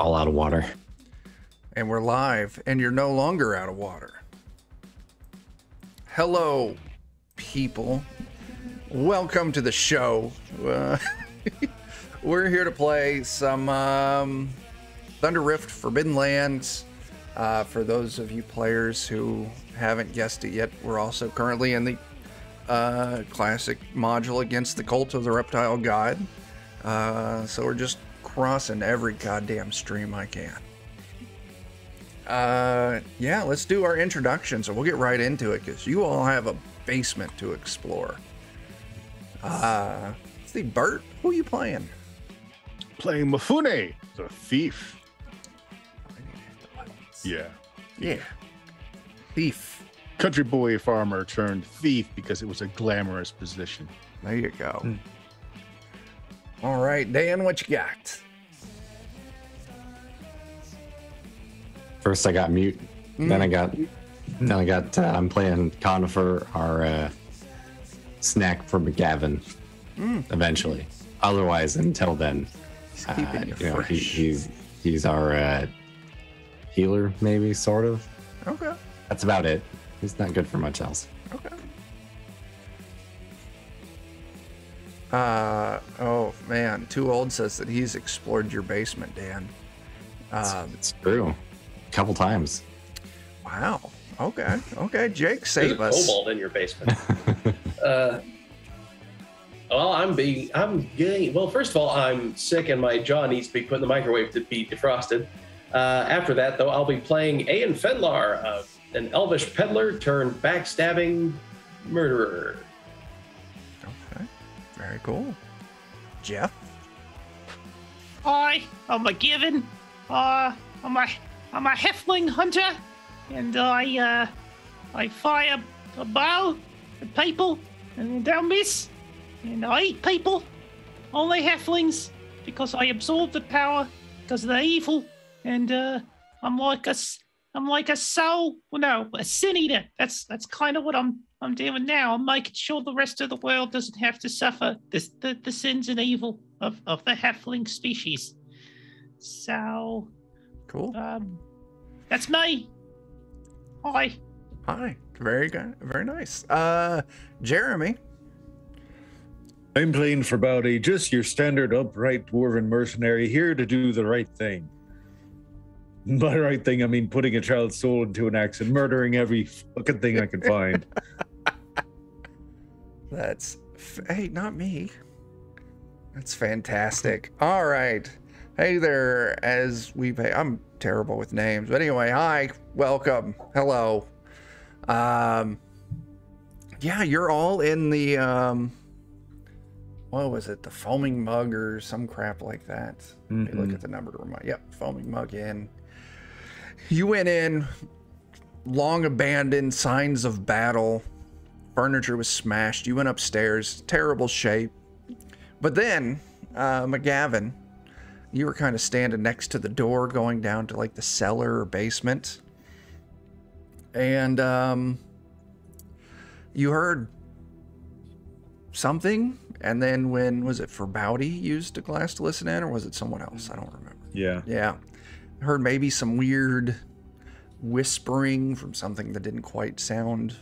all out of water. And we're live, and you're no longer out of water. Hello, people. Welcome to the show. We're here to play some Thunder Rift Forbidden Lands. For those of you players who haven't guessed it yet, we're also currently in the classic module against the Cult of the Reptile God. So we're just crossing every goddamn stream I can. Yeah, let's do our introduction, so we'll get right into it, because you all have a basement to explore. See, Bert, who are you playing? Playing Mifune, the thief. Yeah. Thief. Country boy farmer turned thief because it was a glamorous position. There you go. All right, Dan, what you got? First I got Mute, then I got I'm playing Conifer, our snack for McGavin, eventually. Otherwise, until then, he's our healer, maybe, sort of. Okay. That's about it. He's not good for much else. Okay. Oh man, Too Old says that he's explored your basement, Dan. It's true. A couple times. Wow. Okay. Jake, save us. There's a kobold in your basement. Well, first of all, I'm sick and my jaw needs to be put in the microwave to be defrosted. After that, though, I'll be playing Aen Fenlar, an elvish peddler turned backstabbing murderer. Okay. Very cool. Jeff? Hi, I'm McGavin. I'm a halfling hunter, and I fire a bow at people, and they'll miss. And I eat people, only halflings, because I absorb the power, because they're evil. And I'm like a sin eater. That's kind of what I'm doing now. I'm making sure the rest of the world doesn't have to suffer the sins and evil of the halfling species. So. Cool. That's me. Hi. Very good. Very nice. Jeremy. I'm playing for Bowdy, just your standard upright dwarven mercenary, here to do the right thing. By right thing, I mean putting a child's soul into an axe and murdering every fucking thing I can find. Hey, not me. That's fantastic. All right. Hey there, I'm terrible with names, but anyway, hi, welcome, hello. Yeah, you're all in the, what was it, the Foaming Mug or some crap like that. Let me look at the number to remind. Yep, Foaming Mug Inn. You went in, long abandoned, signs of battle, furniture was smashed, you went upstairs, terrible shape. But then, McGavin, you were kind of standing next to the door going down to like the cellar or basement. And you heard something. And then was it for Bowdy used a glass to listen in, or was it someone else? I don't remember. Yeah. I heard maybe some weird whispering from something that didn't quite sound,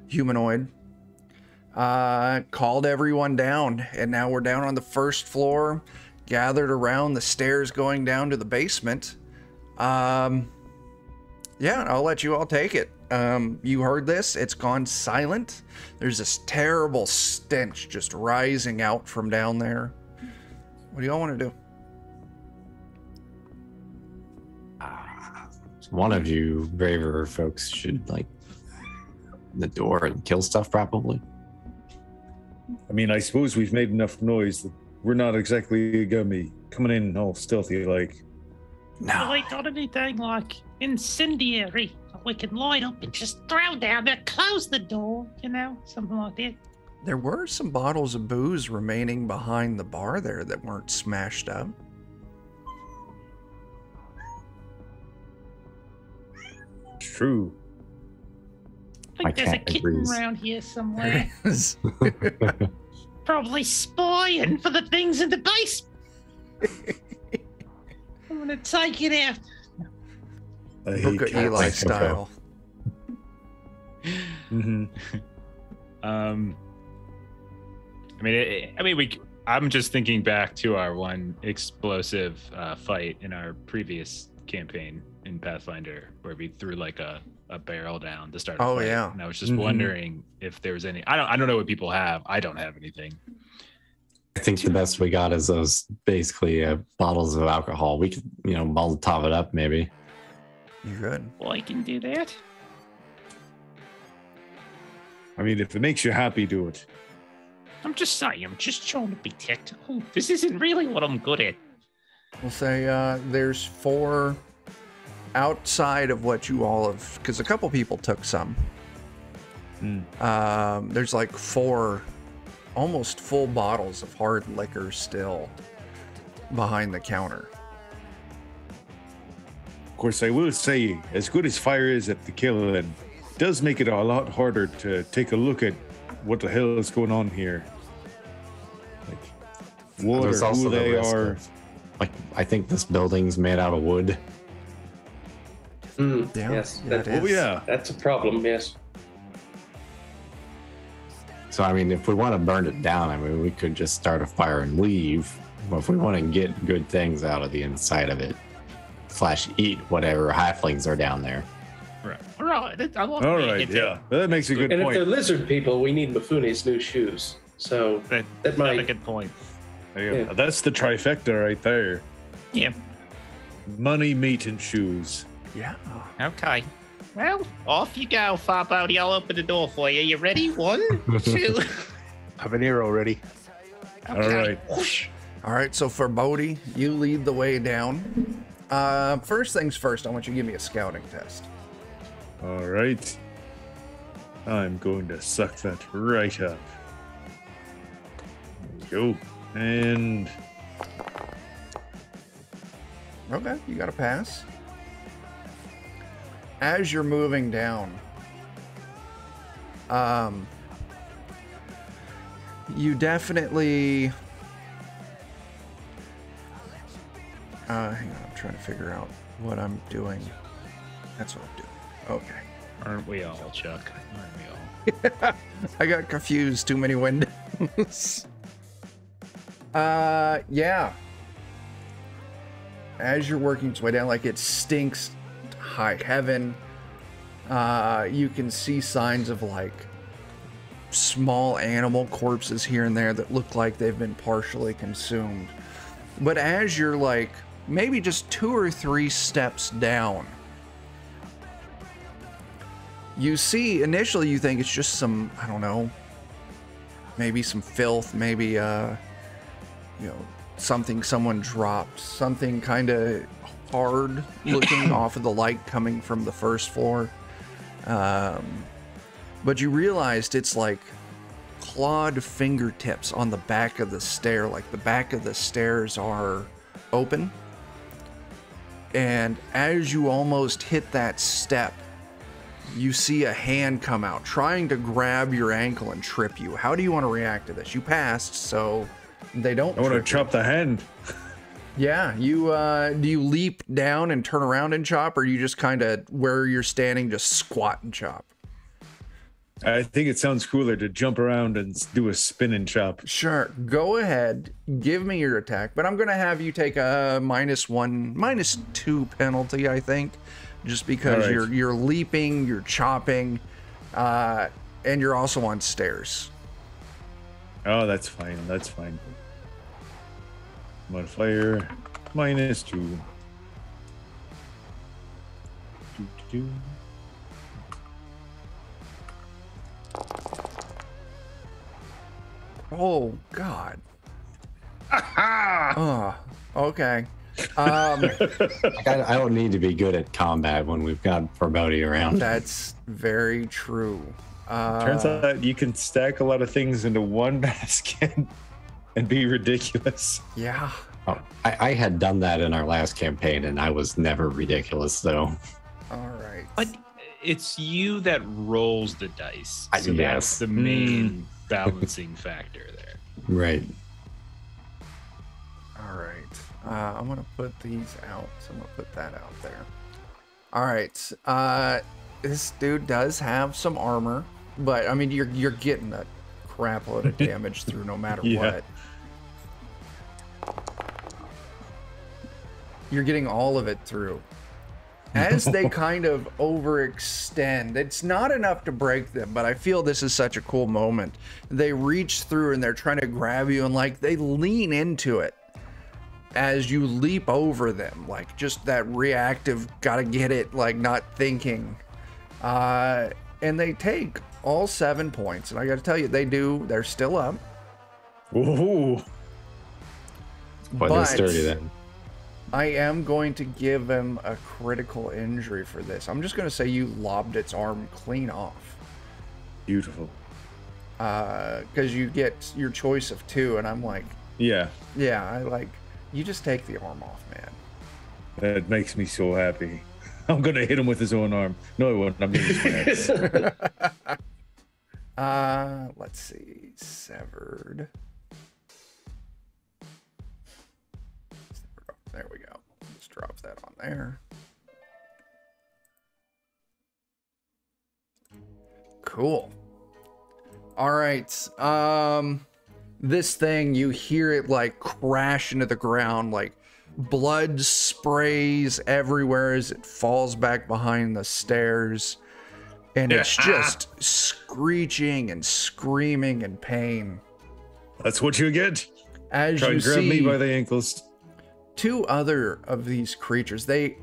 humanoid. Called everyone down. And now we're down on the first floor, gathered around the stairs going down to the basement. Yeah, I'll let you all take it. You heard this, it's gone silent. There's this terrible stench just rising out from down there. What do y'all want to do? One of you braver folks should the door and kill stuff, probably. I mean, I suppose we've made enough noise that we're not exactly gonna be coming in all stealthy like. No. I thought anything like incendiary. We can light up and just throw down there, close the door, something like that. There were some bottles of booze remaining behind the bar there that weren't smashed up. True. I think there's a kitten around here somewhere. Probably spying for the things in the basement. gonna take it out. I hate Book of cats. Eli style. Mhm. I'm just thinking back to our one explosive fight in our previous campaign in Pathfinder, where we threw like a barrel down to start a Oh, fight. yeah. And I was just Mhm. wondering if there was any. I don't know what people have. I don't have anything. I think the best we got is those basically bottles of alcohol. We could, Molotov it up maybe. You good? Well, I can do that. I mean, if it makes you happy, do it. I'm just saying, I'm just trying to be tactical. This isn't really what I'm good at. We'll say there's 4 outside of what you all have, because a couple people took some. There's like 4 almost full bottles of hard liquor still behind the counter. Of course, I will say, as good as fire is at the killing, it does make it a lot harder to take a look at what the hell is going on here. Like, what There's or also who the they risk are. of, I think this building's made out of wood. Yeah, Yes, yeah, it Oh, is. yeah. that's a problem. Yes. So, I mean, if we want to burn it down, we could just start a fire and leave. But if we want to get good things out of the inside of it, / eat whatever halflings are down there. Right. I love All being right, into yeah. That makes a good And if they're point. lizard people, we need Mifune's new shoes. So that That's might. a good point. Yeah, that's the trifecta right there. Yeah. Money, meat, and shoes. Yeah. Okay. Well, off you go, Farbody. I'll open the door for you. You ready? 1, 2. Habanero ready. Okay. All right. Whoosh. All right, so for Bodhi, you lead the way down. First things first, I want you to give me a scouting test. All right. I'm going to suck that right up. There we go. And Okay, you got to pass. As you're moving down, you definitely. Hang on, I'm trying to figure out what I'm doing. That's what I'm doing. Okay. Aren't we all, Chuck? Aren't we all? I got confused. Too many windows. Yeah. As you're working its way down, like it stinks to high heaven. You can see signs of like small animal corpses here and there that look like they've been partially consumed. But as you're like maybe just 2 or 3 steps down, you see, initially you think it's just some, I don't know, maybe some filth, maybe something someone dropped, something kind of hard looking off of the light coming from the first floor. But you realized it's like clawed fingertips on the back of the stair, like the back of the stairs are open. And as you almost hit that step, you see a hand come out trying to grab your ankle and trip you. How do you want to react to this? You passed, so they don't. I want to trip you. chop the hand. Yeah, you do you leap down and turn around and chop, or you just kind of where you're standing just squat and chop? I think it sounds cooler to jump around and do a spin and chop. Sure, go ahead, give me your attack, but I'm gonna have you take a -1, -2 penalty, I think, just because All right. you're leaping, you're chopping, and you're also on stairs. Oh, that's fine. That's fine. Modifier -2. Do. Oh God. Oh, okay. I don't need to be good at combat when we've got Forebody around. That's very true. Turns out you can stack a lot of things into one basket and be ridiculous. Yeah. Oh, I had done that in our last campaign, and I was never ridiculous, though. All right. But it's you that rolls the dice. So Yes. that's the main balancing factor there. Right. All right. I'm gonna put these out. So I'm gonna put that out there. All right. This dude does have some armor, but I mean, you're getting a crap load of damage through no matter what. You're getting all of it through. As they kind of overextend, it's not enough to break them, but I feel this is such a cool moment. They reach through and they're trying to grab you, and like they lean into it as you leap over them, like just that reactive, gotta get it, like not thinking. And they take all 7 points, and I gotta tell you, they're still up. Ooh. But they're sturdy then. I am going to give him a critical injury for this. I'm just going to say you lobbed its arm clean off. Beautiful. Because you get your choice of 2, and I'm like, yeah, I like, you just take the arm off, man. That makes me so happy. I'm going to hit him with his own arm. No, I won't. I'm going to let's see. Severed. There we go. Just drops that on there. Cool. All right. This thing, you hear it like crash into the ground, like blood sprays everywhere as it falls back behind the stairs. And it's just screeching and screaming in pain. That's what you get. As Try you and grab me by the ankles. 2 other of these creatures, they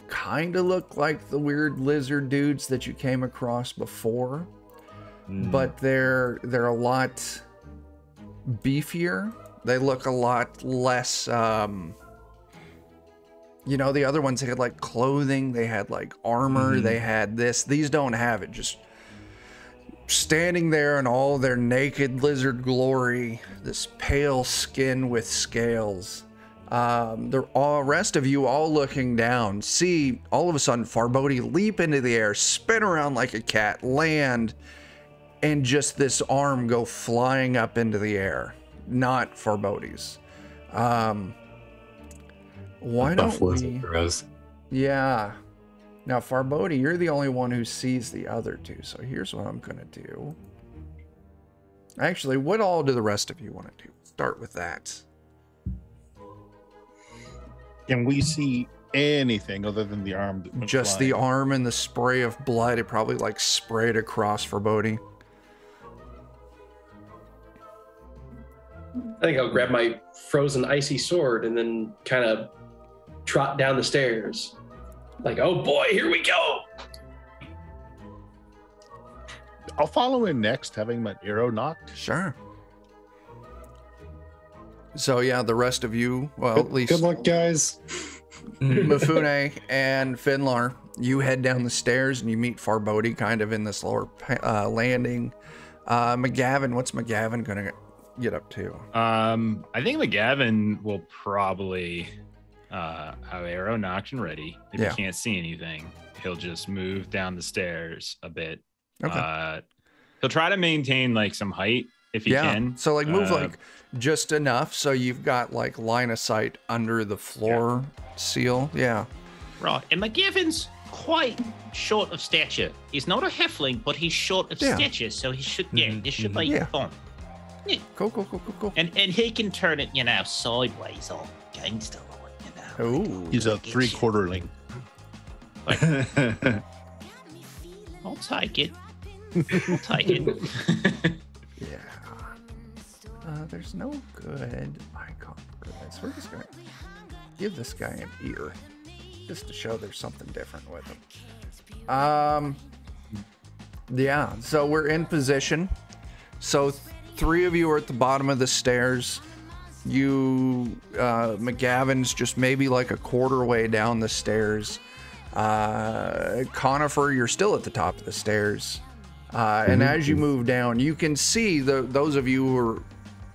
kind of look like the weird lizard dudes that you came across before, but they're a lot beefier. They look a lot less, the other ones, they had like clothing, they had like armor, they had this. These don't have it. Just standing there in all their naked lizard glory, this pale skin with scales. The rest of you all looking down, see all of a sudden Farbodi leap into the air, spin around like a cat, land, and just this arm go flying up into the air. Not Farbodi's. Why don't we... Yeah. Now, Farbodi, you're the only one who sees the other 2, so here's what I'm gonna do. Actually, what all do the rest of you want to do? Start with that. Can we see anything other than the arm? Just the arm and the spray of blood. It probably like sprayed across Farbodi. I think I'll grab my frozen icy sword and then kind of trot down the stairs. Like, oh boy, here we go. I'll follow in next, having my arrow knocked. Sure. So yeah, the rest of you, well, at least good luck, guys. Mifune and Finlar, you head down the stairs and you meet Farbodi kind of in this lower landing. McGavin, what's McGavin gonna get up to? I think McGavin will probably have arrow knocked and ready. If he can't see anything, he'll just move down the stairs a bit. Okay. He'll try to maintain like some height if he can. So like move like just enough so you've got like line of sight under the floor seal. Yeah. Right. And McGavin's quite short of stature. He's not a halfling, but he's short of stature, so he should this should be fun. Yeah. Cool. And he can turn it, sideways on gangster like, Ooh. He's a 3/4ling. I'll take it. I'll take it. Yeah. There's no good icon for this. We're just gonna give this guy an ear, just to show there's something different with him. Yeah. So we're in position. So 3 of you are at the bottom of the stairs. You, McGavin's just maybe like a quarter way down the stairs. Conifer, you're still at the top of the stairs. And as you move down, you can see those of you who are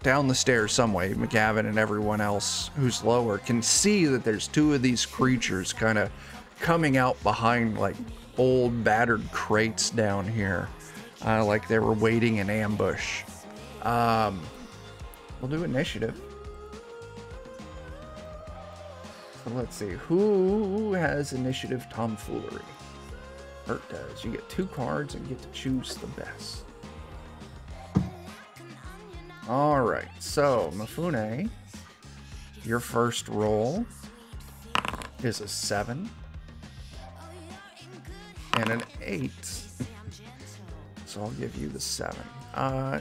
down the stairs some way, McGavin and everyone else who's lower, can see that there's 2 of these creatures kind of coming out behind like old battered crates down here, like they were waiting in ambush. We'll do initiative. So let's see. Who has initiative tomfoolery? Hurt does. You get 2 cards and get to choose the best. All right. So, Mifune, your first roll is a 7 and an 8. So I'll give you the 7.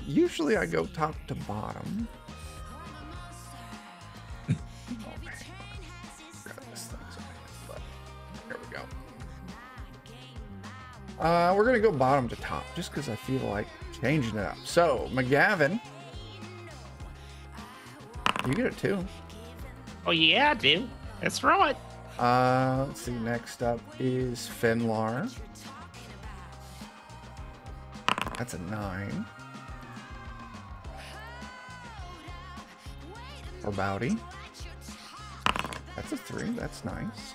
Usually I go top to bottom. Oh man, grab this thing. But here we go. We're gonna go bottom to top just because I feel like changing it up. So McGavin, you get it too. Oh yeah, I do. That's right. Let's see. Next up is Finlar. That's a 9. For Bowdy. That's a 3. That's nice.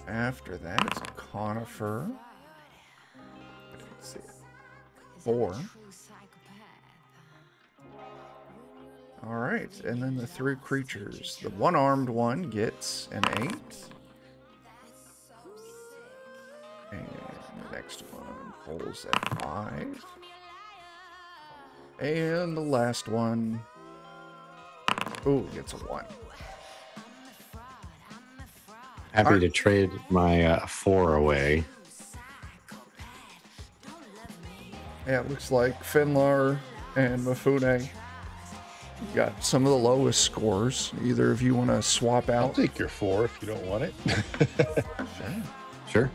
After that, it's a Conifer. Let's see. 4. All right, and then the 3 creatures. The one-armed one gets an 8. And the next one pulls at 5. And the last one, ooh, gets a 1. Happy to trade my 4 away. Yeah, it looks like Finlar and Mifune got some of the lowest scores. Either of you want to swap I'll out? take your 4 if you don't want it. Sure.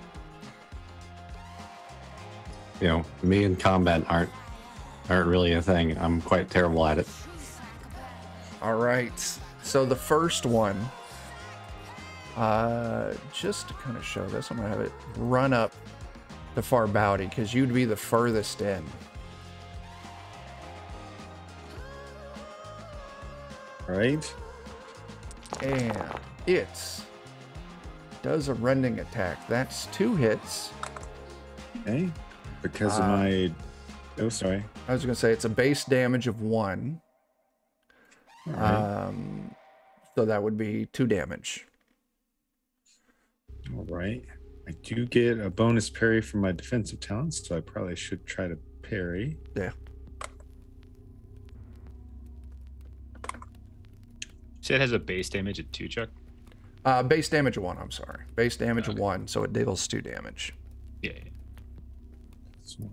You know, me and combat aren't really a thing. I'm quite terrible at it. All right. So the first one, just to kind of show this, I'm going to have it run up the far Bowdy because you'd be the furthest in. Right? And it does a rending attack. That's 2 hits. Okay. Because of my... Oh, sorry. I was going to say it's a base damage of 1. All right. So that would be 2 damage. All right. I do get a bonus parry from my defensive talents, so I probably should try to parry. Yeah. So it has a base damage at 2, Chuck? Base damage of 1, I'm sorry. Base damage of 1, so it deals 2 damage. Yeah. So,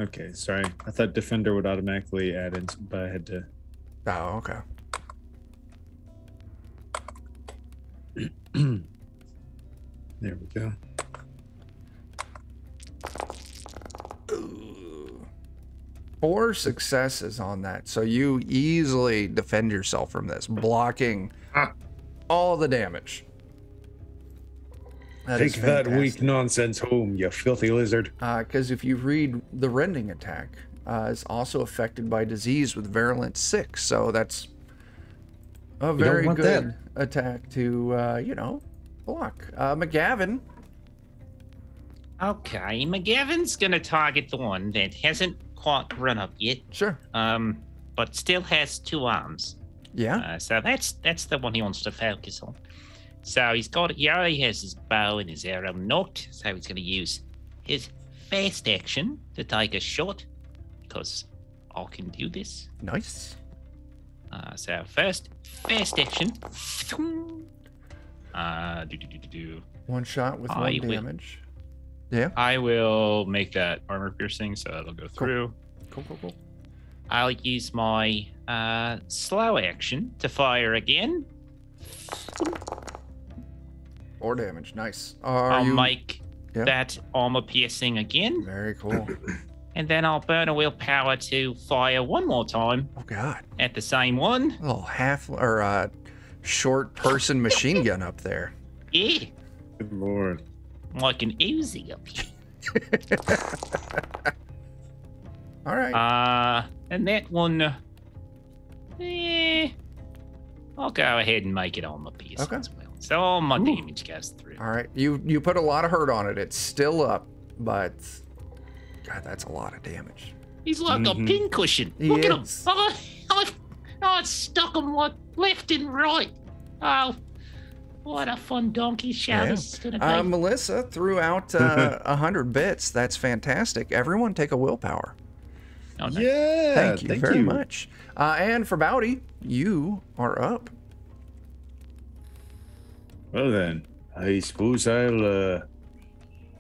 okay, sorry. I thought Defender would automatically add in, but I had to... Oh, okay. There we go. Ooh. 4 successes on that, so you easily defend yourself from this, blocking all the damage. That Take is that fantastic. weak nonsense home, you filthy lizard. Because if you read the rending attack, is also affected by disease with virulence 6, so that's a very want good attack to, block. McGavin. Okay, McGavin's gonna target the one that hasn't quite run up yet, Sure. but still has 2 arms. Yeah. So that's the one he wants to focus on. So he already has his bow and his arrow nocked, so he's going to use his fast action to take a shot, because I can do this. Nice. So first, fast action. One shot with I 1 will- damage. Yeah. I will make that armor piercing, so that'll go through. Cool. I'll use my slow action to fire again. 4 damage. Nice. I'll make Yeah. that armor piercing again, Very cool. and then I'll burn a willpower to fire 1 more time Oh, God. at the same one. A little short person machine gun up there. Yeah, Good lord. like an Uzi up here. All right. And that one, I'll go ahead and make it armor piercing Okay. as well. So all my Ooh. damage goes through. All right. You put a lot of hurt on it. It's still up, but God, that's a lot of damage. He's like a pincushion. He Look at him. is. I stuck him like left and right. Oh, what a fun donkey show this is gonna be. Melissa threw out 100 bits. That's fantastic. Everyone take a willpower. Oh, nice. Yeah. Thank you very much. And for Bowdy, you are up. Well then, I suppose I'll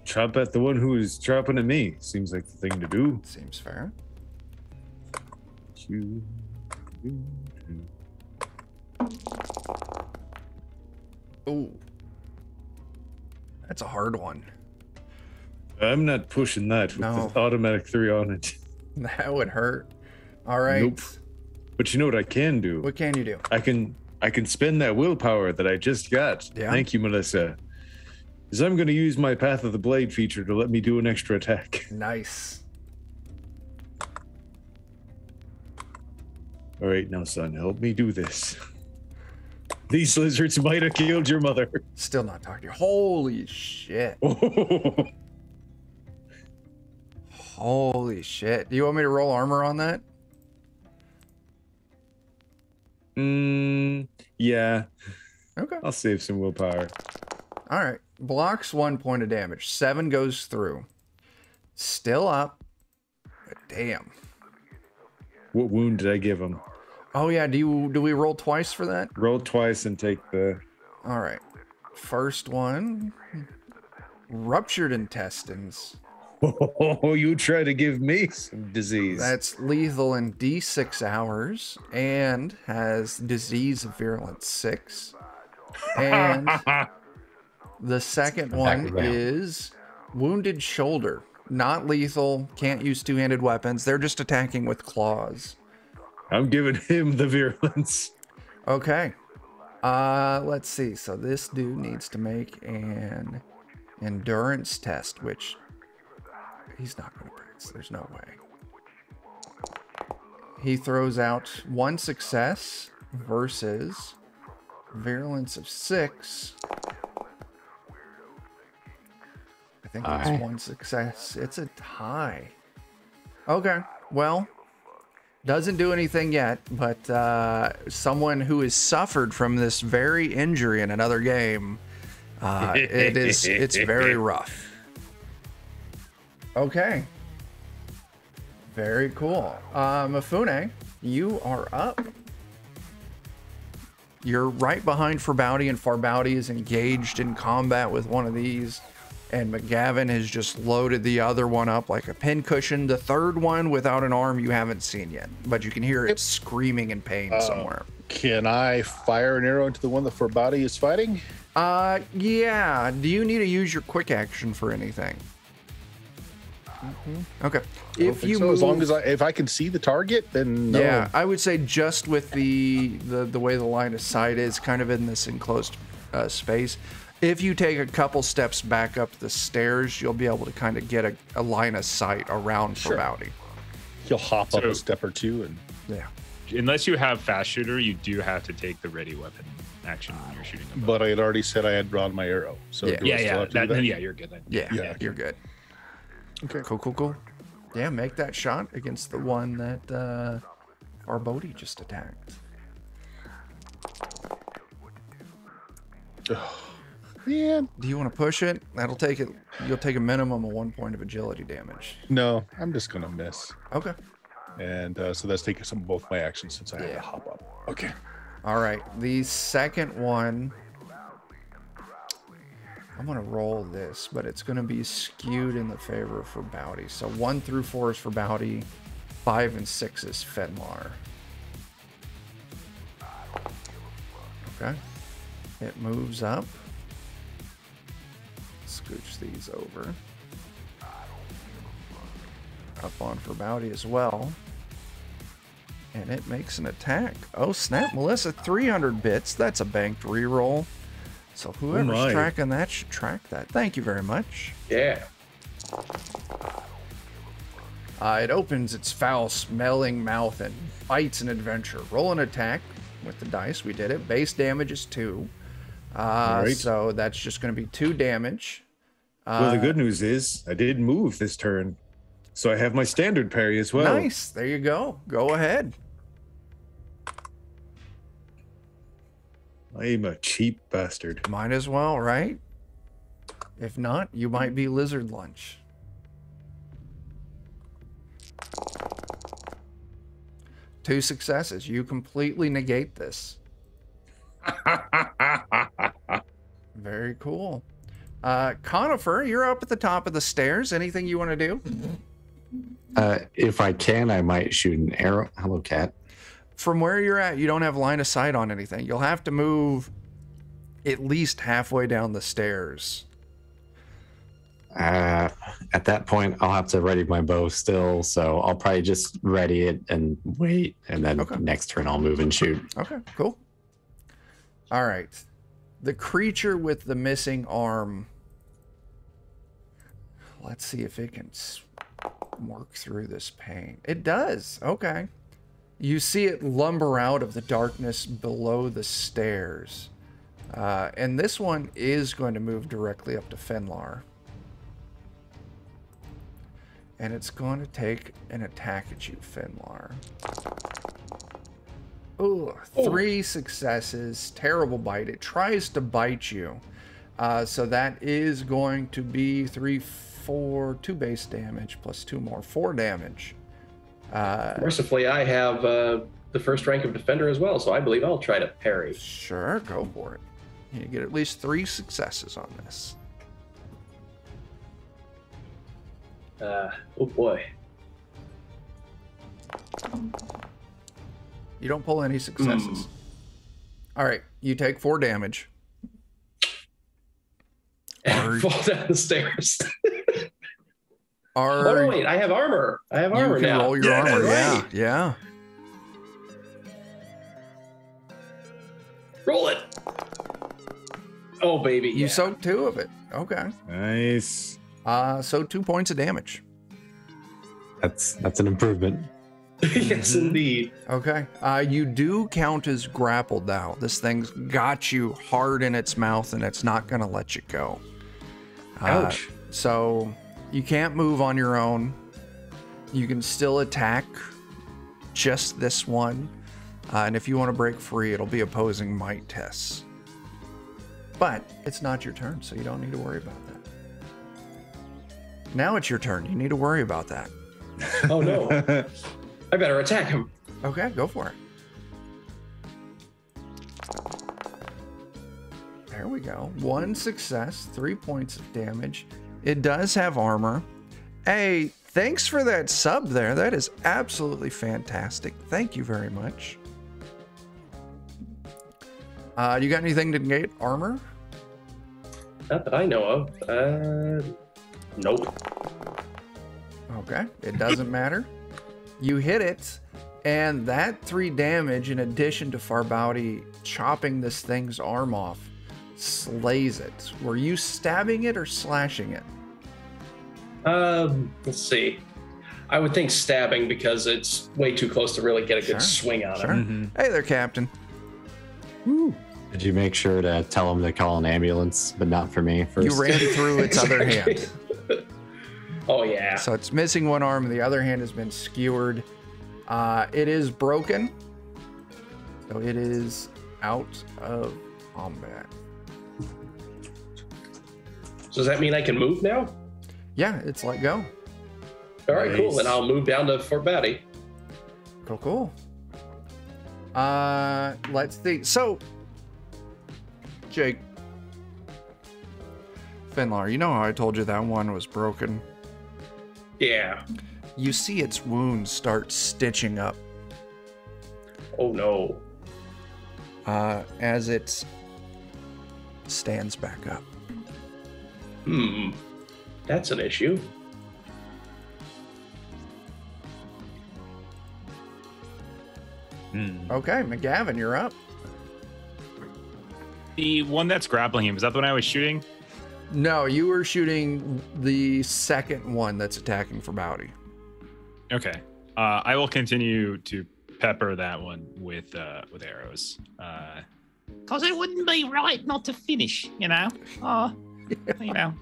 chop at the one who is chopping at me. Seems like the thing to do. Seems fair. Ooh. That's a hard one. I'm not pushing that with No. the automatic 3 on it. That would hurt. All right. Nope. But you know what I can do? What can you do? I can spend that willpower that I just got. Yeah. Thank you, Melissa. Is I'm going to use my Path of the Blade feature to let me do an extra attack. Nice. All right, now, son, help me do this. These lizards might have killed your mother. Still not talking to you. Holy shit. Oh, Holy shit. Do you want me to roll armor on that? yeah. Okay. I'll save some willpower. All right. Blocks 1 point of damage. 7 goes through. Still up. But damn. What wound did I give him? Oh yeah. Do we roll twice for that? Roll twice and take the... All right. First one. Ruptured intestines. Oh, you try to give me some disease. That's lethal in D6 hours and has disease virulence 6. And the second one around. is wounded shoulder. Not lethal, can't use two-handed weapons. They're just attacking with claws. I'm giving him the virulence. Okay. Let's see. So this dude needs to make an endurance test, which he's not going to pass. There's no way. He throws out 1 success versus virulence of 6. I think it's Aye. 1 success. It's a tie. Okay. Well, doesn't do anything yet, but someone who has suffered from this very injury in another game, it's very rough. Okay. Very cool. Mifune, you are up. You're right behind Farbowdy, and Farbowdy is engaged in combat with one of these. And McGavin has just loaded the other one up like a pincushion. The third one without an arm you haven't seen yet, but you can hear it screaming in pain somewhere. Can I fire an arrow into the one that Forbody is fighting? Yeah. Do you need to use your quick action for anything? Okay. If you so move, as long as if I can see the target, then no. yeah, I would say just with the way the line of sight is kind of in this enclosed space. If you take a couple steps back up the stairs, you'll be able to kind of get a line of sight around Sure. Farbowdy. He'll hop up So- a step or two, and Yeah. Unless you have fast shooter, you do have to take the ready weapon action when you're shooting. A bow. but I had already said I had drawn my arrow. So Yeah. do I still have to do that? Yeah, you're good then. Yeah, Yeah. you're good. Okay. Cool. Yeah, make that shot against the one that Farbowdy just attacked. Yeah. Do you want to push it? That'll take it. You'll take a minimum of 1 point of agility damage. No, I'm just gonna miss, Okay. and so that's taking some of both my actions since I had Yeah. to hop up. Okay. All right. The second one, I'm going to roll this, but it's going to be skewed in the favor for Bowdy. So 1 through 4 is for Bowdy, 5 and 6 is Fenlar. Okay. It moves up. Scooch these over. Up on for Bowdy as well. And it makes an attack. Oh, snap, Melissa, 300 bits. That's a banked reroll. So whoever's my. tracking that should track that. Thank you very much. Yeah. It opens its foul-smelling mouth and bites an adventure. Roll an attack with the dice. We did it. Base damage is 2. Right. So that's just going to be 2 damage. Well, the good news is I did move this turn. So I have my standard parry as well. Nice. There you go. Go ahead. I'm a cheap bastard. Might as well, right? If not, you might be lizard lunch. Two successes. You completely negate this. Very cool. Conifer, you're up at the top of the stairs. Anything you want to do? If I can, I might shoot an arrow. Hello, cat. From where you're at, you don't have line of sight on anything. You'll have to move at least halfway down the stairs. At that point, I'll have to ready my bow still, so I'll probably just ready it and wait, and then next turn I'll move and shoot. Okay, cool. All right. The creature with the missing arm. Let's see if it can work through this pain. It does. Okay. You see it lumber out of the darkness below the stairs. And this one is going to move directly up to Fenlar. And it's going to take an attack at you, Fenlar. Ooh, 3 successes. Terrible bite. It tries to bite you. So that is going to be 2 base damage plus 2 more. 4 damage. Mercifully, I have the first rank of defender as well, so I believe I'll try to parry. Sure, go for it. You get at least 3 successes on this. Oh boy. You don't pull any successes. All right, you take 4 damage. And fall down the stairs. Oh no, wait, I have armor. I have armor now. You can roll your armor. Right. Yeah. Roll it. Oh, baby. You soak 2 of it. Okay. Nice. So 2 points of damage. That's an improvement. Yes, indeed. Okay. You do count as grappled now. This thing's got you hard in its mouth, and it's not going to let you go. Ouch. So you can't move on your own. You can still attack just this one. And if you want to break free, it'll be opposing might tests. But it's not your turn, so you don't need to worry about that. Now it's your turn. You need to worry about that. Oh, no. I better attack him. Okay, go for it. There we go. 1 success, 3 points of damage. It does have armor. Hey, thanks for that sub there. That is absolutely fantastic. Thank you very much. You got anything to negate armor? Not that I know of. Nope. Okay, it doesn't matter. You hit it, and that 3 damage, in addition to Farbauti chopping this thing's arm off, slays it. Were you stabbing it or slashing it? Let's see. I would think stabbing because it's way too close to really get a good swing on it. Mm-hmm. Hey there, Captain. Woo. Did you make sure to tell him to call an ambulance, but not for me first? You ran through its other hand. Oh, yeah. So it's missing one arm, and the other hand has been skewered. It is broken. So it is out of combat. So does that mean I can move now? Yeah, it's let go. All right, cool. Then I'll move down to Fort Batty. Cool. Let's see. So, Jake. Fenlar, you know how I told you that one was broken? Yeah. You see its wounds start stitching up. Oh, no. As it stands back up. That's an issue. Okay, McGavin, you're up. The one that's grappling him, is that the one I was shooting? No, you were shooting the second one that's attacking for Bowdy. Okay. I will continue to pepper that one with arrows. Because it wouldn't be right not to finish, you know? You know.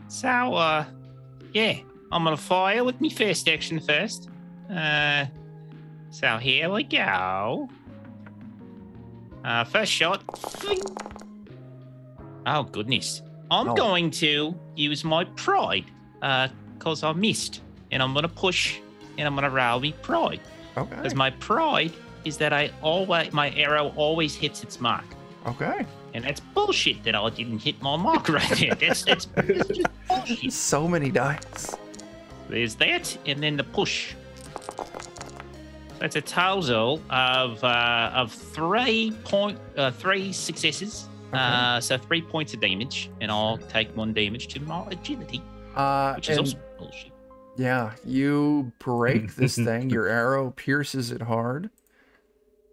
So, yeah. I'm gonna fire with me first action first. So here we go. First shot. Oh goodness. I'm going to use my pride, cause I missed, and I'm gonna push, and I'm gonna roll me pride. Okay. Because my pride is that my arrow always hits its mark. Okay. And that's bullshit that I didn't hit my mark right there. That's just bullshit. So many dice. There's that, and then the push. That's a total of 3 successes. Okay. So 3 points of damage, and I'll take 1 damage to my agility, which is also bullshit. Yeah, you break this thing. Your arrow pierces it hard.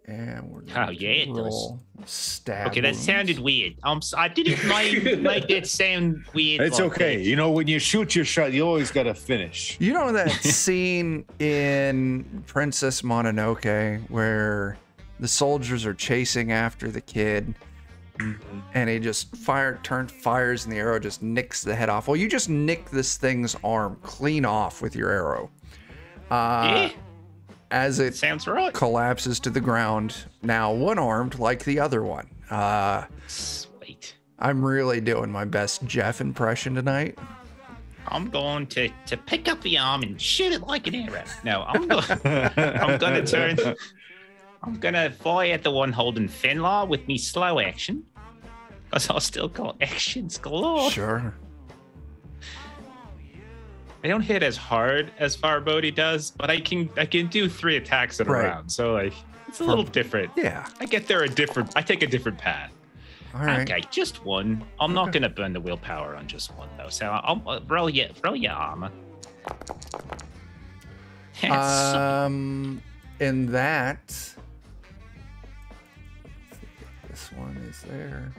And we're going it roll stab. Okay, that wounds. sounded weird. I didn't make that sound weird. It's like okay. that. You know, when you shoot your shot, you always got to finish. You know that scene in Princess Mononoke where the soldiers are chasing after the kid, and he just fires, and the arrow just nicks the head off. Well, you just nick this thing's arm clean off with your arrow. Yeah, As it sounds right. collapses to the ground, now one-armed like the other one. Sweet. I'm really doing my best Jeff impression tonight. I'm going to pick up the arm and shoot it like an arrow. No, I'm gonna turn. I'm gonna fire at the one holding Fenlar with me slow action, because I'll still got actions galore. Sure. I don't hit as hard as Farbody does, but I can do 3 attacks in a Right. round. So like it's a little different. Yeah. I take a different path. All right. Okay, just one. I'm not gonna burn the willpower on just one though. So I'll roll your armor. In that, this one is there.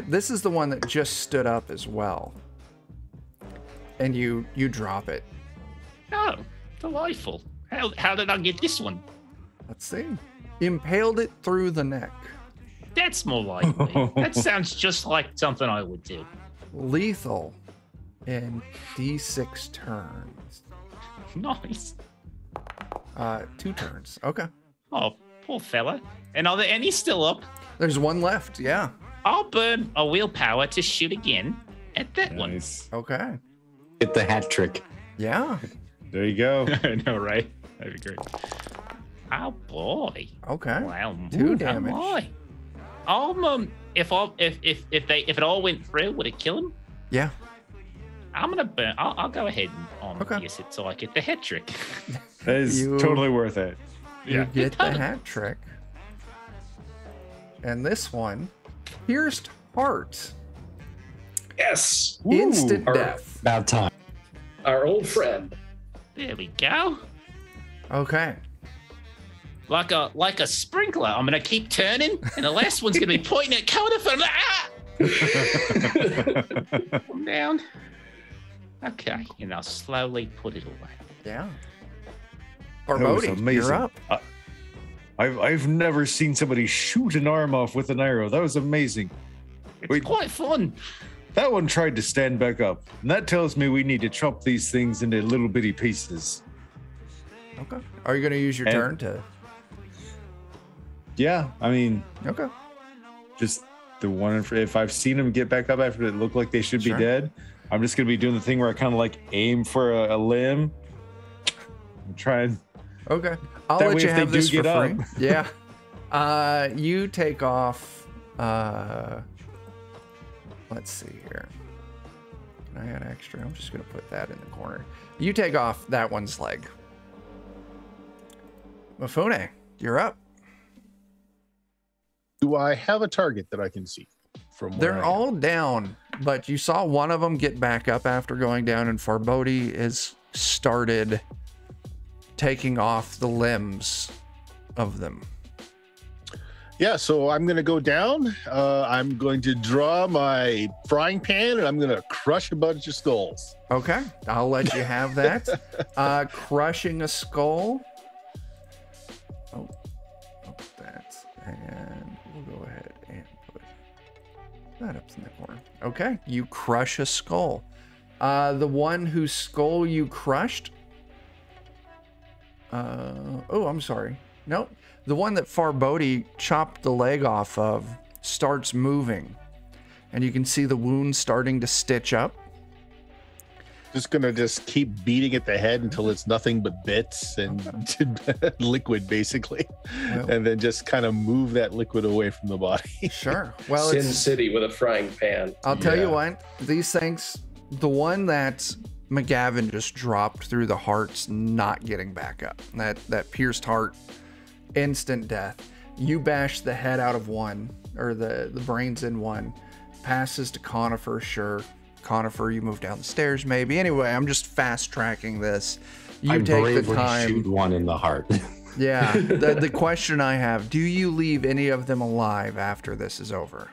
This is the one that just stood up as well. And you drop it. Oh, delightful. How did I get this one? Let's see. Impaled it through the neck. That's more likely. That sounds just like something I would do. Lethal in D6 turns. Nice. 2 turns. Okay. Oh, poor fella. And are there any still up? There's one left. Yeah. I'll burn a willpower to shoot again at that one. Nice. Okay. Get the hat trick. Yeah. There you go. I know, right? That'd be great. Oh boy. Okay. Wow. 2 damage. If it all went through, would it kill him? Yeah. I'm gonna burn. I'll go ahead and Okay. use it so I get the head trick. That is totally worth it. You get the hat trick. And this one, pierced heart. Yes. Instant Our- death. About time. Our old friend. There we go. Okay. Like a sprinkler. I'm gonna keep turning, and the last one's gonna be pointing at Coda for I'm down. Okay, and I'll slowly put it away. Yeah. That was Farbody, amazing. you're up. I've never seen somebody shoot an arm off with an arrow. That was amazing. It's Wait. quite fun. That one tried to stand back up. And that tells me we need to chop these things into little bitty pieces. Okay. Are you going to use your And- turn to? Yeah, I mean, Okay. just the one, if I've seen them get back up after it looked like they should Sure. be dead, I'm just going to be doing the thing where I kind of like aim for a limb. And try and Okay. I'll That let way you if they have do this for get free. up. Yeah. You take off. Let's see here. Can I add extra? I'm just gonna put that in the corner. You take off that one's leg. Mifune, you're up. Do I have a target that I can see from where They're I am? all down, but you saw one of them get back up after going down, and Farbody has started taking off the limbs of them. Yeah, so I'm going to go down. I'm going to draw my frying pan and I'm going to crush a bunch of skulls. Okay, I'll let you have that. Crushing a skull. Oh, that. And we'll go ahead and put that up in the corner. Okay, you crush a skull. The one whose skull you crushed? Oh, I'm sorry. Nope. The one that Farbodi chopped the leg off of starts moving. And you can see the wound starting to stitch up. Just gonna keep beating at the head until it's nothing but bits and liquid, basically, and then just kind of move that liquid away from the body. Sure. Well, Sin City with a frying pan. I'll tell you what, these things, the one that McGavin just dropped through the heart's not getting back up. That pierced heart, instant death. You bash the head out of one, or the brains in one, passes to Conifer, sure. Conifer, you move down the stairs maybe. Anyway, I'm just fast tracking this. You take the time. Shoot one in the heart. Yeah. The question I have, do you leave any of them alive after this is over?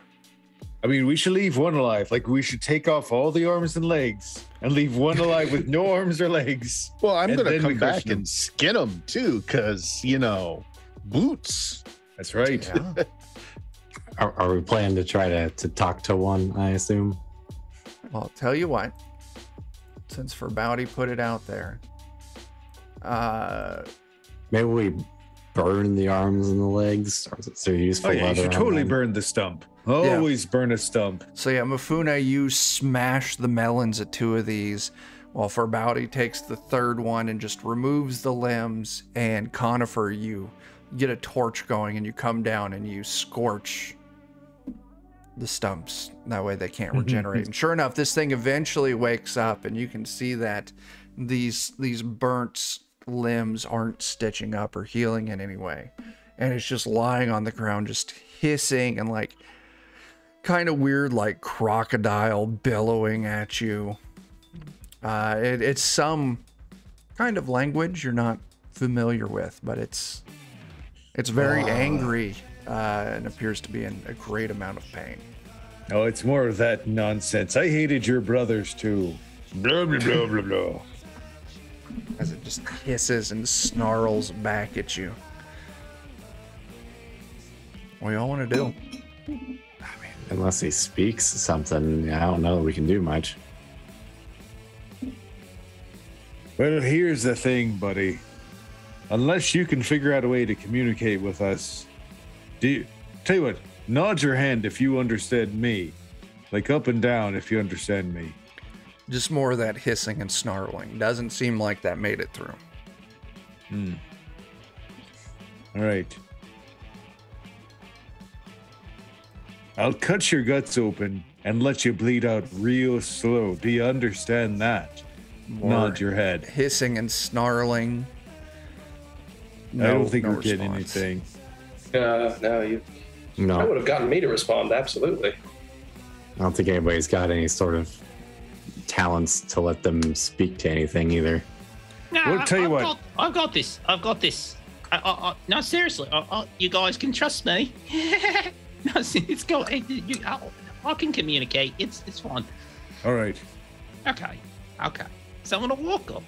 I mean, we should leave one alive. Like, we should take off all the arms and legs and leave one alive with no arms or legs. Well, I'm And gonna then come we back crush them. and skin them too, because boots. That's right. Yeah. Are we planning to try to talk to one, I assume? Well, I'll tell you what, since Farbowdy put it out there, Maybe we burn the arms and the legs, or is it so useful? Oh, yeah, you should totally burn the stump. Always burn a stump. so yeah, Mifune, you smash the melons at two of these, while Farbowdy takes the third one and just removes the limbs, and Conifer, you get a torch going and you come down and you scorch the stumps. That way they can't regenerate. And sure enough, this thing eventually wakes up, and you can see that these burnt limbs aren't stitching up or healing in any way. And it's just lying on the ground, just hissing and like kind of weird, like crocodile billowing at you. It's some kind of language you're not familiar with, but it's very angry. And appears to be in a great amount of pain. Oh, it's more of that nonsense. I hated your brothers too. Blah, blah, blah, blah, blah. As it just hisses and snarls back at you. What do y'all want to do? Unless he speaks something, I don't know that we can do much. Well, here's the thing, buddy. Unless you can figure out a way to communicate with us, tell you what, nod your hand if you understand me. Like up and down if you understand me. Just more of that hissing and snarling. Doesn't seem like that made it through. All right. I'll cut your guts open and let you bleed out real slow. Do you understand that? Nod your head. Hissing and snarling. I don't think no we're getting response. anything. No, No, that would have gotten me to respond. Absolutely. I don't think anybody's got any sort of talents to let them speak to anything either. No, Well, tell you what. I've got this. No, seriously. You guys can trust me. No, it's go. I can communicate. It's fine. All right. Okay. So I'm gonna walk up,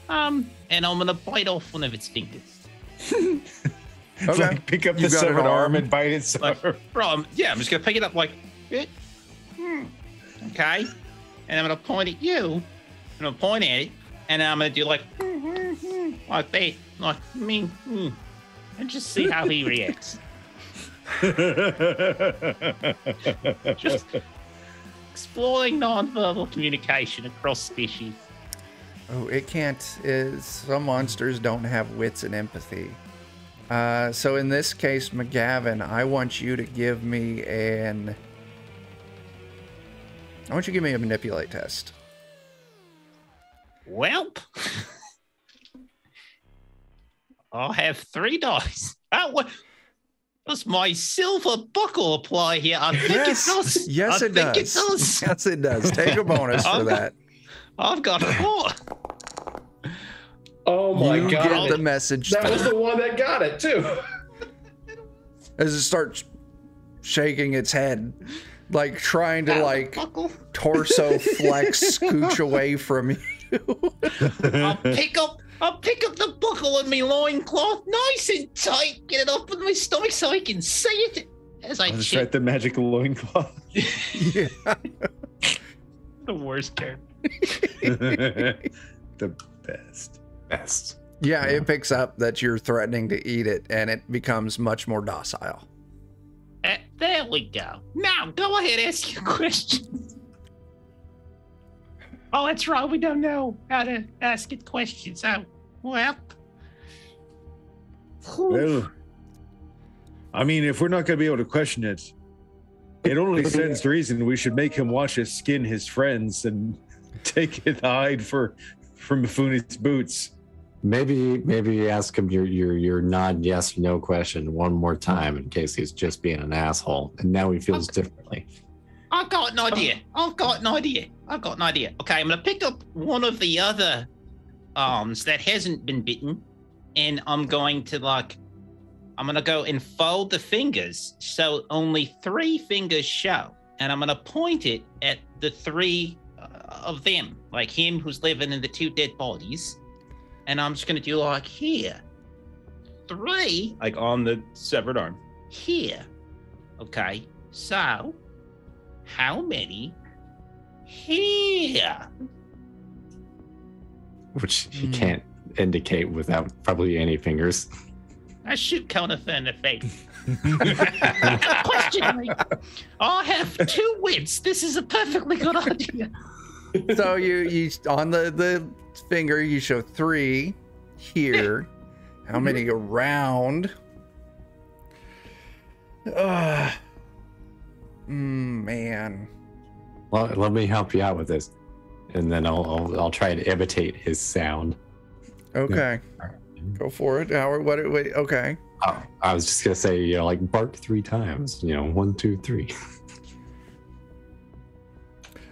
and I'm gonna bite off one of its fingers. Okay. Like pick up the You've got an severed arm arm. and bite its Like, arm. I'm just gonna pick it up like, okay, and I'm gonna point at you. I'm gonna point at it, and I'm gonna do like that, like and just see how he reacts. Just exploring non-verbal communication across species. Oh, it can't. Some monsters don't have wits and empathy. So in this case, McGavin, I want you to give me a manipulate test. Welp. I have 3 dice. Oh, what? Does my silver buckle apply here? I think it does. Yes, I it think does. It does. Yes, it does. Take a bonus for that. I've got 4. Oh my You god! get the message That was the one that got it too. as it starts shaking its head, like trying to like Buckle. torso flex, scooch away from you. I'll pick up the buckle in my loincloth, nice and tight, get it up in my stomach so I can see it as I I'll just check. write the magical loincloth. Yeah. The worst character. The best. Best. Yeah, it picks up that you're threatening to eat it, and it becomes much more docile. There we go. Now, go ahead, ask your questions. Oh, that's right. We don't know how to ask it questions. Oh, well. Well, I mean, if we're not going to be able to question it, it only stands to reason we should make him watch us skin his friends and take the hide from Mifune's boots. Maybe ask him your nod yes no question one more time in case he's just being an asshole and now he feels differently. I've got an idea. Okay, I'm gonna pick up one of the other arms that hasn't been bitten, and I'm gonna go and fold the fingers so only 3 fingers show, and I'm gonna point it at the 3 of them, like him who's living in the 2 dead bodies. And I'm just gonna do like here, 3, Like on the severed arm. here. Okay, so how many here? Which he can't indicate without probably any fingers. I shoot Counterfeit in the face. Question me. I have 2 wits. This is a perfectly good idea. So you on the finger you show 3 here. How many around? Man. Well, let me help you out with this, and then I'll try to imitate his sound. Okay. Go for it, Howard. Wait, okay. Oh, I was just gonna say, like bark 3 times. 1, 2, 3.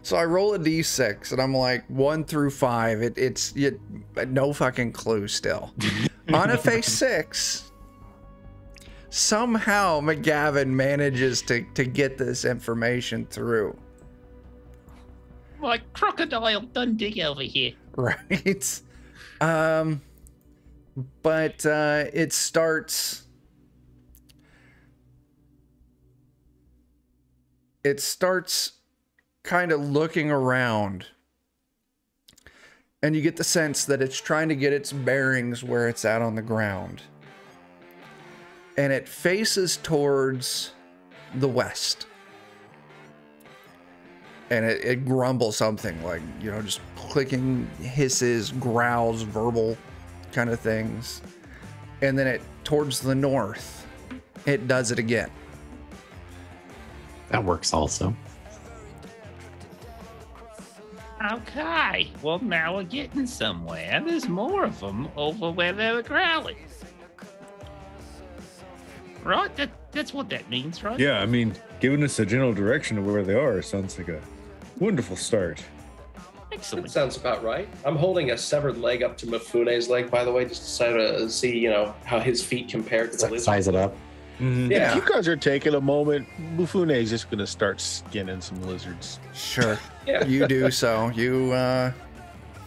So I roll a d6 and I'm like 1 through 5. It's no fucking clue still. On a face 6, somehow McGavin manages to get this information through. Like Crocodile Dundee over here. Right. But it starts kind of looking around, and you get the sense that it's trying to get its bearings where it's at on the ground, and it faces towards the west, and it grumbles something like, just clicking, hisses, growls, verbal kind of things, and then towards the north it does it again. That works also. Okay, well now we're getting somewhere. There's more of them over where they were growling. Right? That's what that means, right? Yeah, I mean, giving us a general direction of where they are sounds like a wonderful start. Excellent. That sounds about right. I'm holding a severed leg up to Mifune's leg, by the way, just to sort of see, how his feet compare to the lizard. Size it up. Yeah, if you guys are taking a moment, Mifune's just going to start skinning some lizards. Sure. Yeah. You do so. You,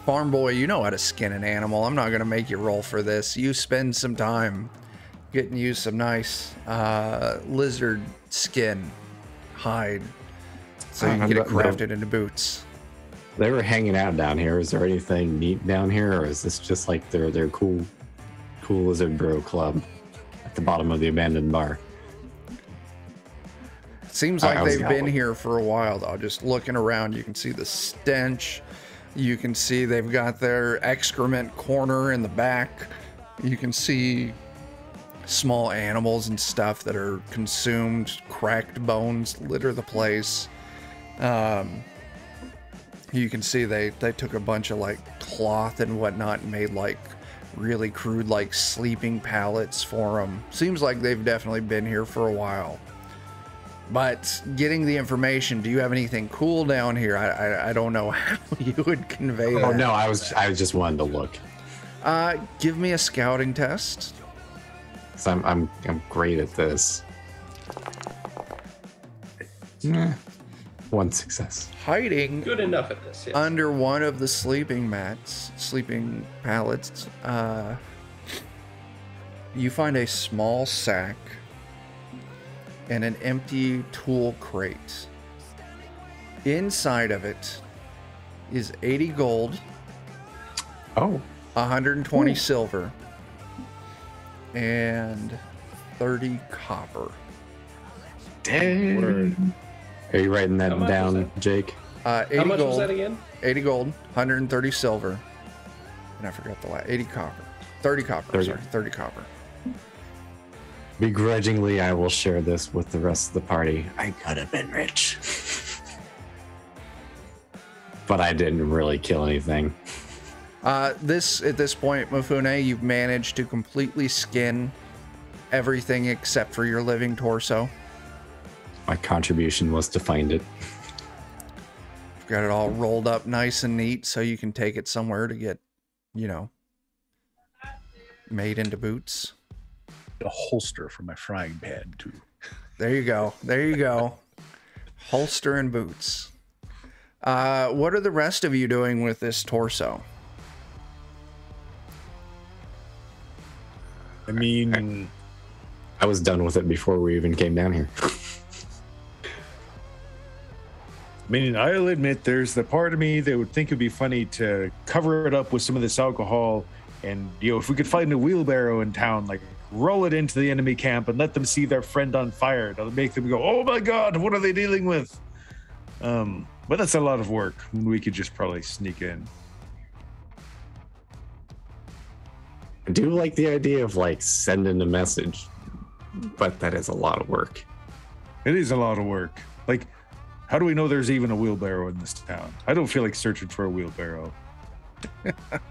farm boy, you know how to skin an animal. I'm not going to make you roll for this. You spend some time getting you some nice lizard skin hide so you can get it crafted into boots. They were hanging out down here. Is there anything neat down here, or is this just like their cool lizard bro club at the bottom of the abandoned bar? Seems like they've been here for a while, though. Just looking around, you can see the stench. You can see they've got their excrement corner in the back. You can see small animals and stuff that are consumed. Cracked bones litter the place. You can see they took a bunch of like cloth and whatnot and made like really crude like sleeping pallets for them. Seems like they've definitely been here for a while. But getting the information, do you have anything cool down here? I don't know how you would convey that. Oh no, I was just wanting to look. Give me a scouting test. 'Cause I'm great at this. 1 success. Hiding Good enough at this, yes. under one of the sleeping pallets, you find a small sack and an empty tool crate. Inside of it is 80 gold, Oh, 120 silver, and 30 copper. dang. Word. Are you writing that How much was down, that? Jake? 80 How much gold, was that again? 80 gold, 130 silver, and I forgot the last 80 copper. 30 copper, 30. sorry, 30 copper. Begrudgingly, I will share this with the rest of the party. I could have been rich. But I didn't really kill anything. At this point, Mifune, you've managed to completely skin everything except for your living torso. My contribution was to find it. You've got it all rolled up nice and neat so you can take it somewhere to get, you know, made into boots. A holster for my frying pan too. There you go. There you go. Holster and boots. What are the rest of you doing with this torso? I mean, I was done with it before we even came down here. I'll admit there's the part of me that would think it'd be funny to cover it up with some of this alcohol, and if we could find a wheelbarrow in town, like roll it into the enemy camp and let them see their friend on fire. That'll make them go, "Oh my God, what are they dealing with?" But that's a lot of work. We could just probably sneak in. I do like the idea of like sending a message, but that is a lot of work. It is a lot of work. Like, how do we know there's even a wheelbarrow in this town? I don't feel like searching for a wheelbarrow.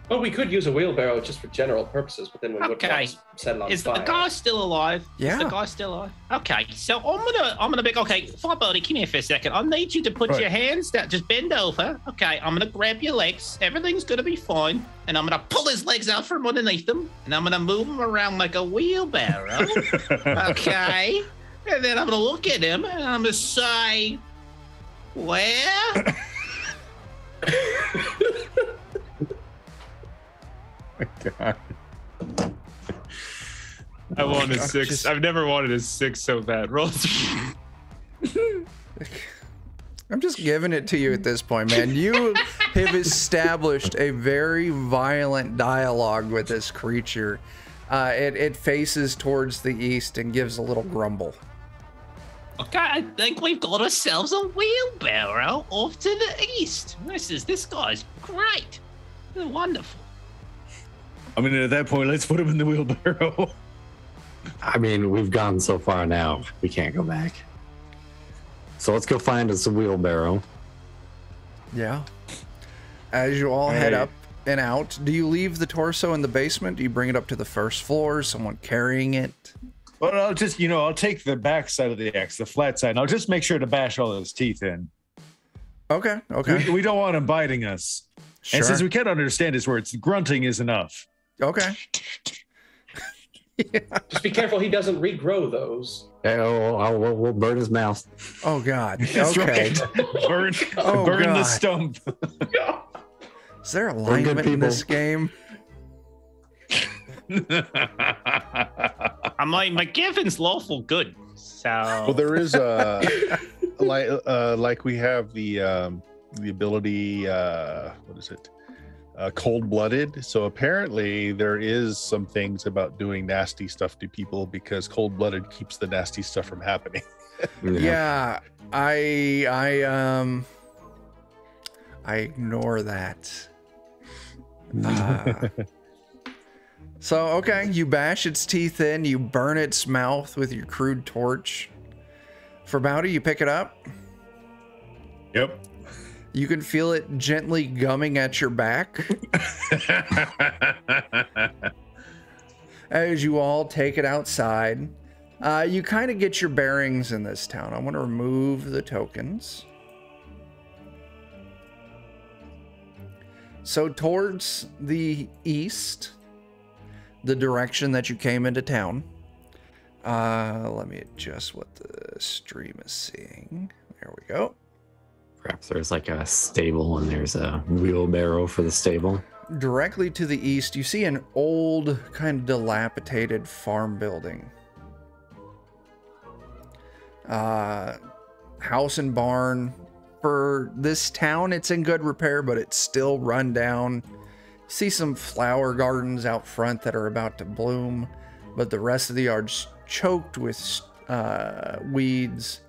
Well, we could use a wheelbarrow just for general purposes, but then we would Okay. set it on Is fire. the guy still alive? Yeah. Is the guy still alive? Okay, so I'm gonna be okay. Firebody, come here for a second. I need you to put Right. your hands down. Just bend over. Okay, I'm gonna grab your legs. Everything's gonna be fine. And I'm gonna pull his legs out from underneath him, and I'm gonna move him around like a wheelbarrow. Okay, and then I'm gonna look at him and I'm gonna say, "Where?" God. I want a six. Just- I've never wanted a six so bad. Roll. I'm just giving it to you at this point, man. You have established a very violent dialogue with this creature. It faces towards the east and gives a little grumble. Okay, I think we've got ourselves a wheelbarrow off to the east. This guy's great. Wonderful. I mean, at that point, let's put him in the wheelbarrow. I mean, we've gone so far now. We can't go back. So let's go find us a wheelbarrow. Yeah. As you all head Hey. up and out, do you leave the torso in the basement? Do you bring it up to the first floor? Someone carrying it? But I'll just, I'll take the back side of the axe, the flat side, and I'll just make sure to bash all his teeth in. Okay. Okay. We don't want him biting us. Sure. And since we can't understand his words, grunting is enough. Okay. Just be careful he doesn't regrow those. We'll burn his mouth. Oh God. That's Okay. right. Burn, Oh, burn the God. stump. Is there good alignment in people. this game? I mean, McGivin's lawful good. So Well, there is like we have the ability. What is it? Cold-blooded. So apparently there is some things about doing nasty stuff to people because cold-blooded keeps the nasty stuff from happening. Yeah. I ignore that. So okay, you bash its teeth in, you burn its mouth with your crude torch. For Bounty, you pick it up. Yep. You can feel it gently gumming at your back as you all take it outside. You kind of get your bearings in this town. I want to remove the tokens. So towards the east, the direction that you came into town. Let me adjust what the stream is seeing. There we go. Perhaps there's like a stable and there's a wheelbarrow for the stable. Directly to the east, you see an old, kind of dilapidated farm building. House and barn this town, it's in good repair, but it's still run down. See some flower gardens out front that are about to bloom, but the rest of the yard's choked with weeds.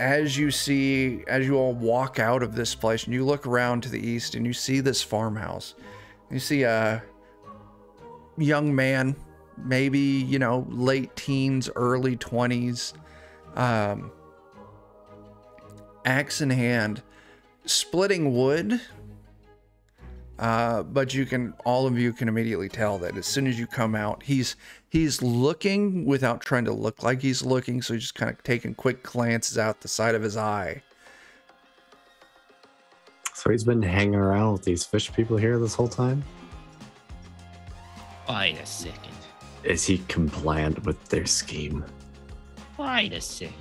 As you all walk out of this place and you look around to the east and you see this farmhouse, you see a young man, maybe, late teens, early 20s, axe in hand, splitting wood. But all of you can immediately tell that as soon as you come out, he's looking without trying to look like he's looking. So he's just kind of taking quick glances out the side of his eye. So he's been hanging around with these fish people here this whole time? Wait a second. Is he compliant with their scheme? Wait a second.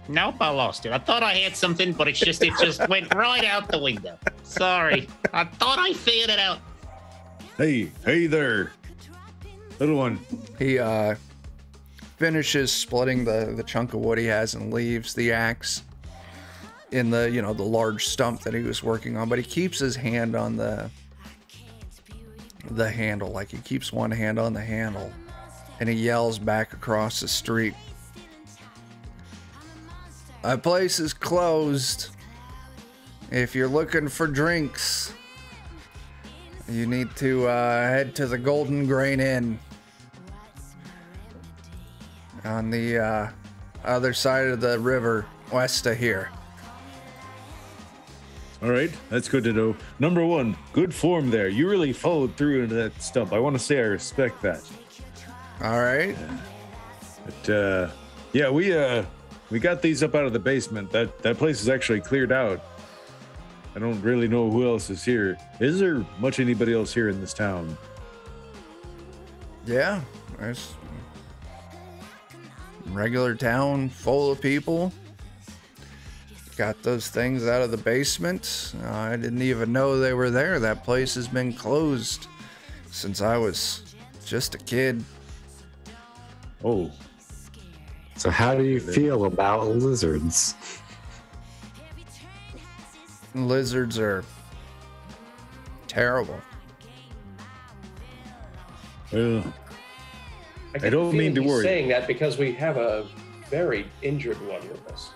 Nope, I lost it. I thought I had something, but it just went right out the window. Sorry. I thought I figured it out. Hey there, little one. He finishes splitting the chunk of wood he has and leaves the axe in the the large stump that he was working on, but he keeps his hand on the handle, like he keeps one hand on the handle, and he yells back across the street. My place is closed. If you're looking for drinks, you need to head to the Golden Grain Inn on the other side of the river, west of here. All right, that's good to know. Number one, good form there. You really followed through into that stump. I want to say I respect that. All right. But yeah, we got these up out of the basement. That place is actually cleared out. I don't really know who else is here. Is there much anybody else here in this town? Yeah, there's a regular town full of people. Got those things out of the basement. I didn't even know they were there. That place has been closed since I was just a kid. Oh. So how do you feel about lizards? Lizards are terrible. Well, get I don't the mean to feeling he's worry. saying that because we have a very injured one with us.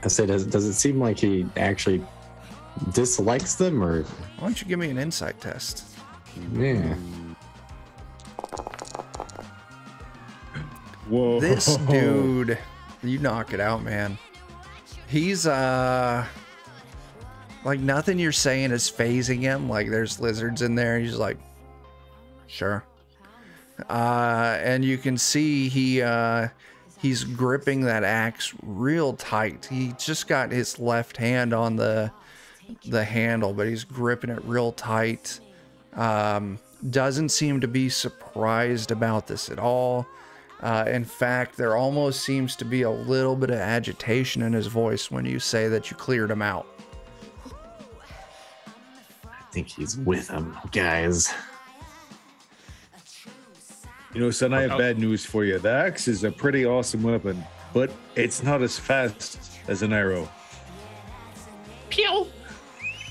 I say, does it seem like he actually dislikes them, or? Why don't you give me an insight test? Yeah. Whoa. This dude, you knock it out, man. He's like, nothing you're saying is phasing him. Like, there's lizards in there. He's like, sure. And you can see he's gripping that axe real tight. He just got his left hand on the handle, but he's gripping it real tight. Doesn't seem to be surprised about this at all. In fact, there almost seems to be a little bit of agitation in his voice when you say that you cleared him out. I think he's with them, guys. You know, son, I have bad news for you. The axe is a pretty awesome weapon, but it's not as fast as an arrow. Pew!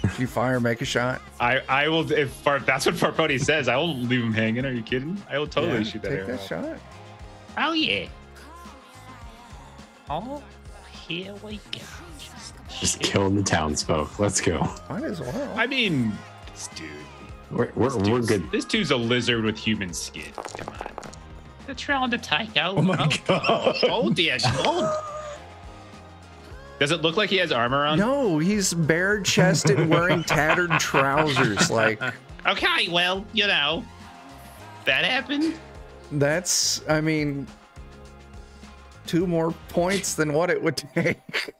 If you fire, make a shot. I will, if that's what Farponi says, I won't leave him hanging. Are you kidding? I will totally shoot that take arrow. that shot. Oh, yeah. Oh, here we go. Just killing the townsfolk. Let's go. Might as well. I mean, this dude. We're good. This dude's a lizard with human skin. Come on. They're trying to take out. Oh my god. Oh, dear. Oh. Does it look like he has armor on? No, he's bare-chested, wearing tattered trousers. Like, Okay, well, that happened. that's, I mean, 2 more points than what it would take.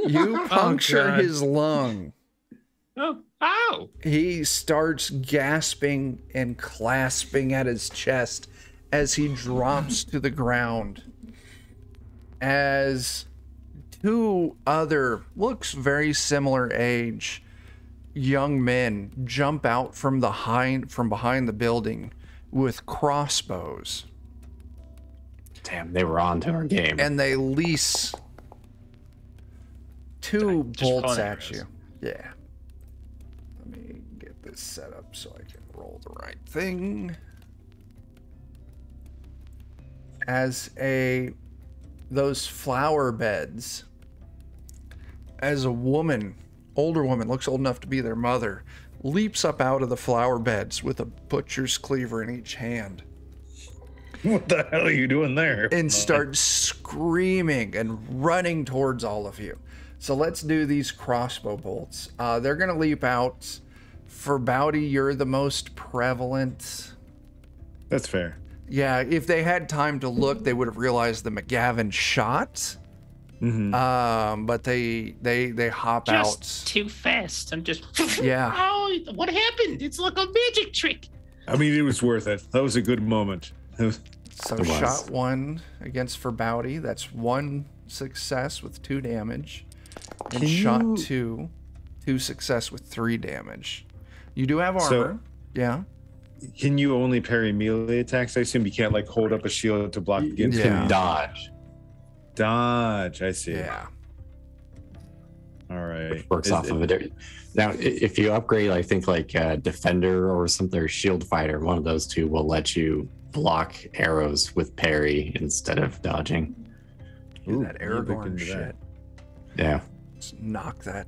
You puncture God. his lung. Oh. He starts gasping and clasping at his chest as he drops to the ground. As 2 other, looks very similar age, young men jump out from behind the building with crossbows. Damn, they were on to our game. and they lease 2 Just bolts fun at arrows. you. Yeah. Let me get this set up so I can roll the right thing. Those flower beds, as a woman, older woman, looks old enough to be their mother, leaps up out of the flower beds with a butcher's cleaver in each hand What the hell are you doing there? and starts screaming and running towards all of you. So let's do these crossbow bolts. They're going to leap out. For Bowdy, you're the most prevalent. That's fair. Yeah, if they had time to look, they would have realized the McGavin shot. But they hop Just out. too fast. I'm just. Yeah. Oh, what happened? It's like a magic trick. I mean, it was worth it. That was a good moment. So It was. shot 1 against for Bowdy. That's 1 success with 2 damage. And Can shot you- 2 success with 3 damage. You do have armor. So- yeah. Can you only parry melee attacks? I assume you can't like hold up a shield to block against Yeah. him. Dodge. Dodge. I see. Yeah. All right. Works off of it. Now, if you upgrade, I think like Defender or something, or Shield Fighter, one of those 2 will let you block arrows with parry instead of dodging. Ooh, that you look Aragorn into shit. that. Yeah. Let's knock that.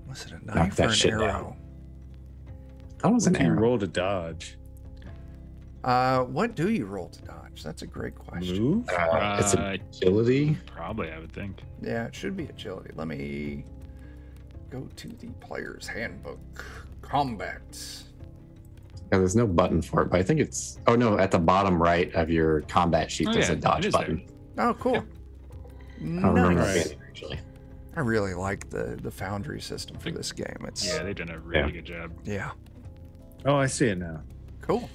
Was it a Knock knife that or an shit down. arrow? That was an What do you arrow. roll to dodge? What do you roll to dodge? That's a great question. Move? It's agility. Probably, I would think. Yeah, it should be agility. Let me go to the player's handbook. Combat. Yeah, there's no button for it, but I think it's. Oh no, at the bottom right of your combat sheet, Oh, there's yeah, a dodge it is button. Oh, cool. I don't remember Nice. it being there, actually. I really like the Foundry system for this game. It's Yeah, they've done a really Yeah. good job. yeah, Oh, I see it now. cool.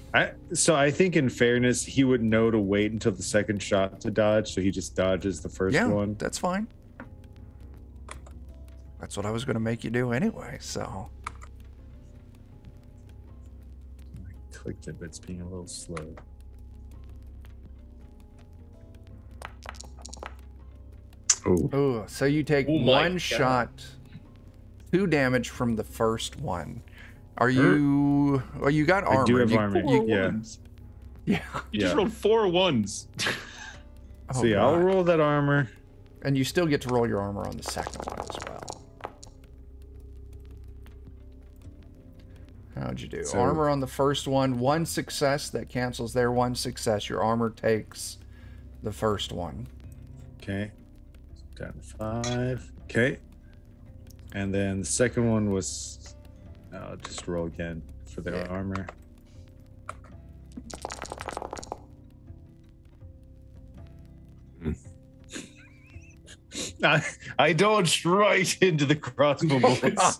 So I think in fairness, he would know to wait until the second shot to dodge, so he just dodges the first Yeah, one. that's fine. That's what I was going to make you do anyway. So I clicked it, but it's being a little slow. Oh, oh, so you take Oh my 1 God. shot, 2 damage from the first one. Are you? Well, you got armor. I do have You- armor. Four Yeah. ones. Yeah. You just Yeah. rolled 4 ones. Oh, So yeah, I'll God. roll that armor. And you still get to roll your armor on the second one as well. How'd you do? So- Armor on the first one, 1 success. That cancels their 1 success. Your armor takes the first one. Okay. Down to 5. Okay. And then the second one was. I'll just roll again for the Yeah. armor. I dodged right into the crossbow bullets.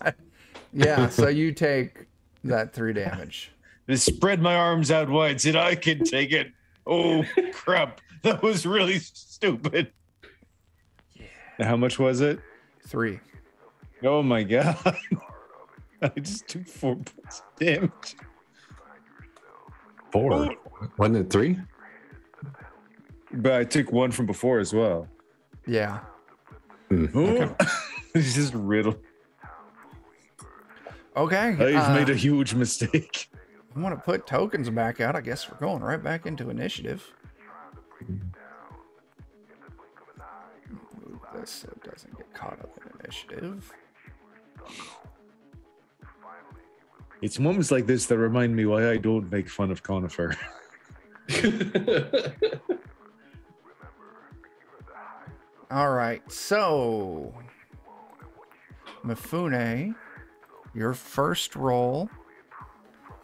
Yeah, so you take that 3 damage. Just spread my arms out wide, said I can take it. Oh crap. That was really stupid. How much was it? 3. Oh my god. I just took 4 points of damage. 4. Wasn't it 3? But I took 1 from before as well. Yeah. Oh. It's just riddle. Okay. I've made a huge mistake. I want to put tokens back out. I guess we're going right back into initiative. Move this so it doesn't get caught up in initiative. It's moments like this that remind me why I don't make fun of Conifer. All right, so Mifune, your first roll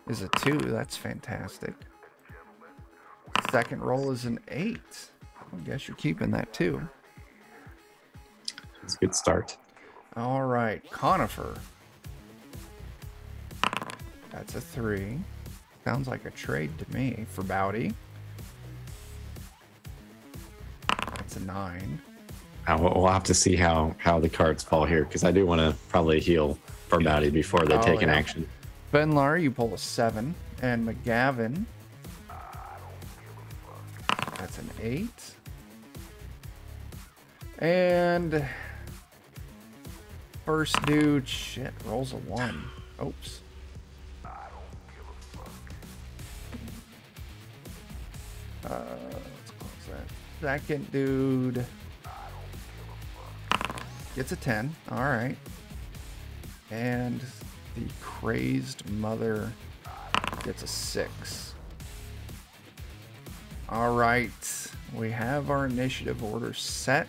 is a 2. That's fantastic. Second roll is an 8. I guess you're keeping that too. It's a good start. All right, Conifer. That's a 3. Sounds like a trade to me for Bowdy. That's a 9. We'll have to see how the cards fall here, because I do want to probably heal for Bowdy before they Oh, take an yeah. action. Benlar, you pull a 7. And McGavin. That's an 8. And first dude, shit, rolls a 1. Oops. Let's close that. Second dude gets a 10. All right. And the crazed mother gets a 6. All right. We have our initiative order set.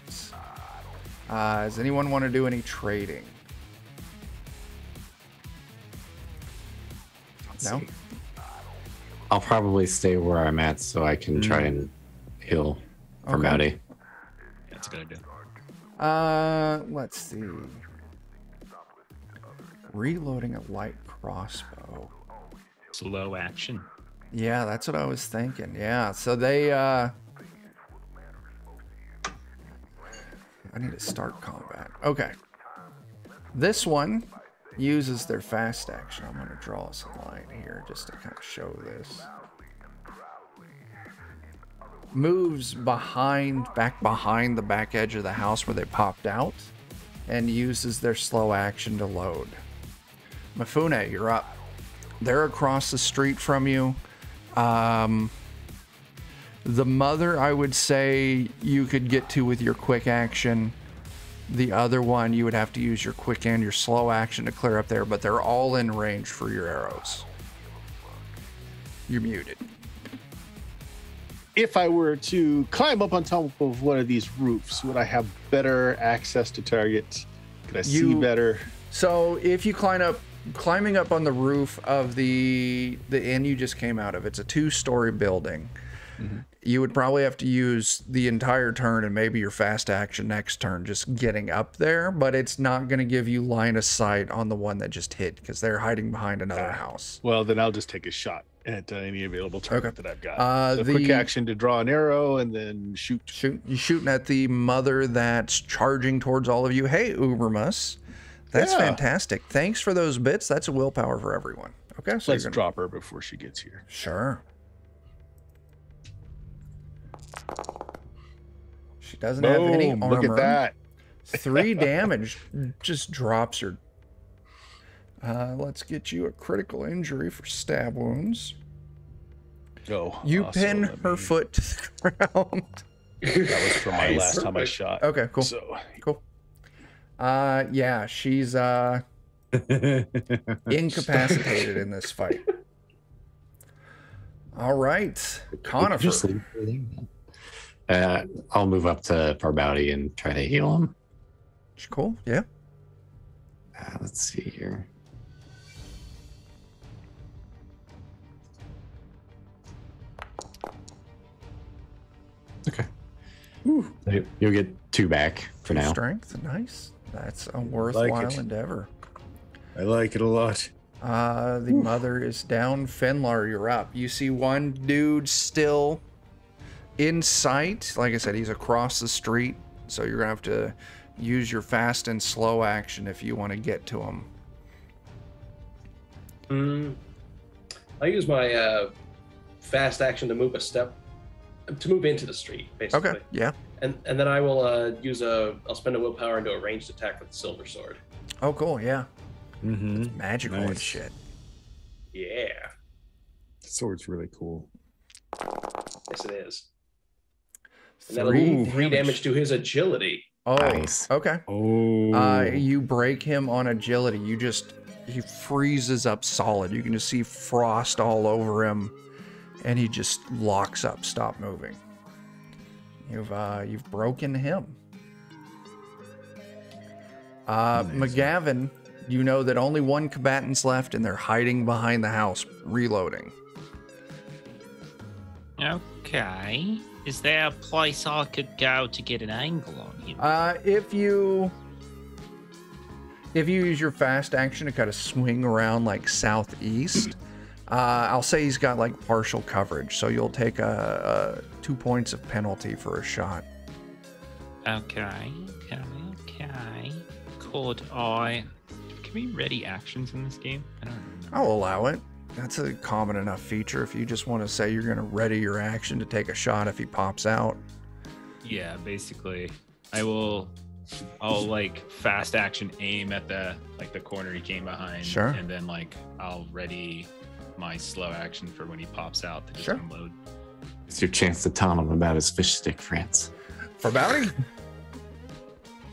Does anyone want to do any trading? No? I'll probably stay where I'm at so I can try and heal for Okay. Maddie. That's a good idea. Let's see. Reloading a light crossbow. Slow action. Yeah, that's what I was thinking. Yeah, so they, I need to start combat. Okay. This one uses their fast action. I'm going to draw us a line here just to kind of show this. Moves back behind the back edge of the house where they popped out and uses their slow action to load. Mifune, you're up. They're across the street from you. The mother, I would say you could get to with your quick action. The other one, you would have to use your quick and your slow action to clear up there, but they're all in range for your arrows. You're muted. If I were to climb up on top of one of these roofs, would I have better access to targets? Could I see better? So if you climbing up on the roof of the inn you just came out of, it's a 2-story building. Mm-hmm. You would probably have to use the entire turn and maybe your fast action next turn just getting up there, but it's not going to give you line of sight on the one that just hit because they're hiding behind another house. Well, then I'll just take a shot at any available target that I've got. So the quick action to draw an arrow and then shoot. You're shooting at the mother that's charging towards all of you. Hey, Ubermus. That's fantastic. Thanks for those bits. That's a willpower for everyone. Okay, so let's drop her before she gets here. Sure. She doesn't have any armor. Look at that. 3 damage just drops her. Let's get you a critical injury for stab wounds. Oh, you awesome. pin her foot to the ground. That was from my last time I shot. Okay, cool. So cool. Yeah, she's incapacitated in this fight. All right, Conifer. I'll move up to Barbouty and try to heal him. Cool, yeah. Let's see here. Okay. So you'll get 2 back for now. Strength, nice. That's a worthwhile endeavor. I like it a lot. The mother is down. Fenlar, you're up. You see one dude still in sight. Like I said, he's across the street, so you're gonna have to use your fast and slow action if you want to get to him. I use my fast action to move into the street, basically. Okay, yeah. And then I will I'll spend a willpower and do a ranged attack with the silver sword. Oh, cool, yeah. Mm-hmm. It's magical and shit. Yeah. The sword's really cool. Yes, it is. And that'll do 3 damage to his agility. Oh, nice. Okay. Oh. You break him on agility. He freezes up solid. You can just see frost all over him, and he just locks up. Stop moving. You've broken him. McGavin, you know that only one combatant's left, and they're hiding behind the house, reloading. Okay. Is there a place I could go to get an angle on him? If you use your fast action to kind of swing around like southeast, I'll say he's got like partial coverage, so you'll take 2 points of penalty for a shot. Okay. Could I... Can we ready actions in this game? I don't remember. I'll allow it. That's a common enough feature if you just want to say you're going to ready your action to take a shot if he pops out. Yeah, basically, I'll like fast action aim at the corner he came behind. Sure. And then like I'll ready my slow action for when he pops out to just Sure. unload. It's your chance to tell him about his fish stick, France. For bounty?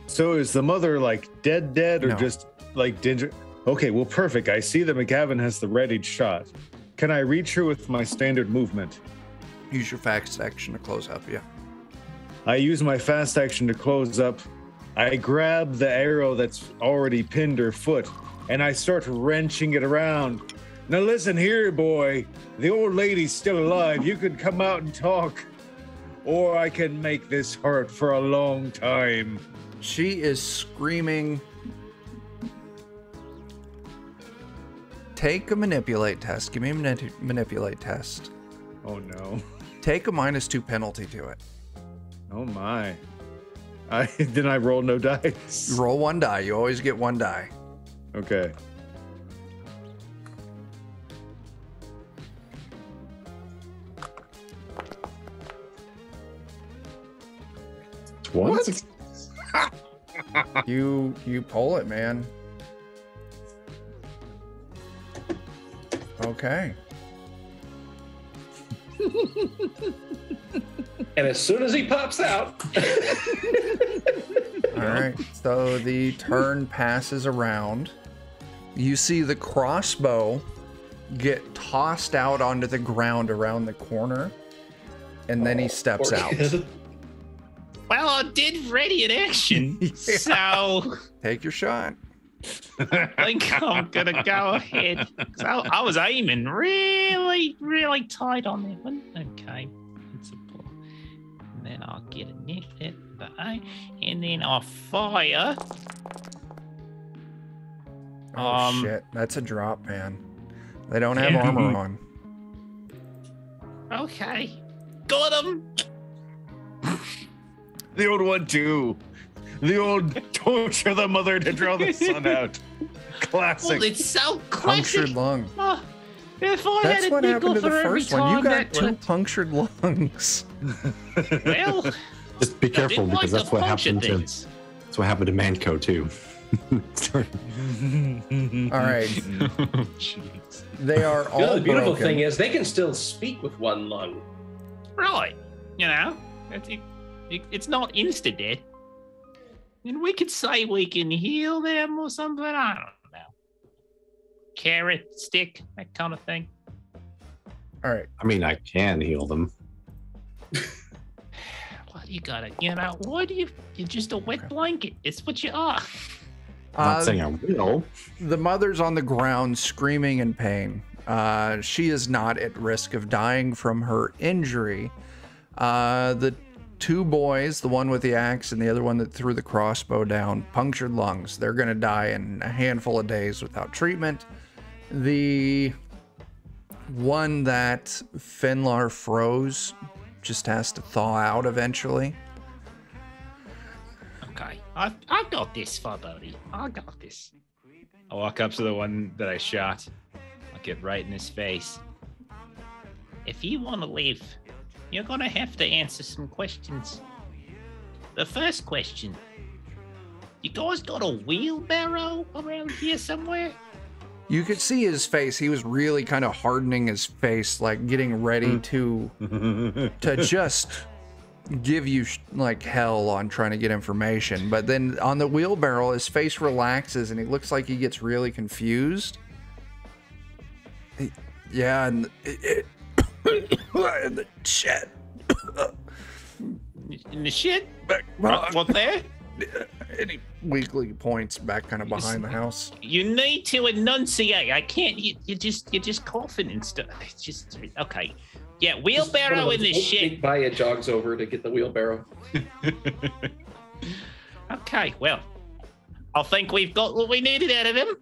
So is the mother like dead or No. just like ginger? Okay, well, perfect. I see that McGavin has the readied shot. Can I reach her with my standard movement? Use your fast action to close up, yeah. I use my fast action to close up. I grab the arrow that's already pinned her foot and I start wrenching it around. Now listen here, boy. The old lady's still alive. You can come out and talk, or I can make this hurt for a long time. She is screaming. Take a manipulate test. Give me a manipulate test. Oh no. Take a -2 penalty to it. Oh my. Then I roll no dice. You roll 1 die. You always get 1 die. Okay. What? You pull it, man. Okay. And as soon as he pops out, All right. So the turn passes around. You see the crossbow get tossed out onto the ground around the corner, and then he steps poor out. kid. Well, I did ready an action, so Take your shot. I think I'm gonna go ahead. 'Cause I was aiming really, really tight on that one. Okay, it's a pull. And then I'll get a net at the A, and then I'll fire. Oh shit, that's a drop, man. They don't have armor on. Okay, got him. The old one too. The old torture the mother to draw the son out. Classic. Well, it's so classic. Punctured lung. Oh, if I That's had a what nickel happened to the for every first one. You time got that 2 went, punctured lungs. well, Just be I careful didn't because like that's to what puncture happened to things. that's what happened to Manco too. All right. Jeez. They are all You know, the beautiful broken. thing is they can still speak with one lung. Right. You know, it's not insta-dead. And we could say we can heal them or something. I don't know. Carrot, stick, that kind of thing. All right. I mean, I can heal them. Well, you gotta, why do you're just a wet blanket. It's what you are. I'm not saying I will. The mother's on the ground screaming in pain. She is not at risk of dying from her injury. The 2 boys, the one with the axe and the other one that threw the crossbow down, punctured lungs. They're going to die in a handful of days without treatment. The one that Finlar froze just has to thaw out eventually. Okay. I've got this, Farbody. I got this. I'll walk up to the one that I shot. I'll get right in his face. If you want to live, you're going to have to answer some questions. The first question. You guys got a wheelbarrow around here somewhere? You could see his face. He was really kind of hardening his face, like getting ready to just give you like hell on trying to get information. But then on the wheelbarrow, his face relaxes and he looks like he gets really confused. Yeah, and the shit. In the shit? Well, What there? and he weakly points back kind of behind the house. You need to enunciate. I can't. You're just coughing and stuff. It's just okay. Yeah, wheelbarrow in the shit. Baya jogs over to get the wheelbarrow. Okay, well, I think we've got what we needed out of him.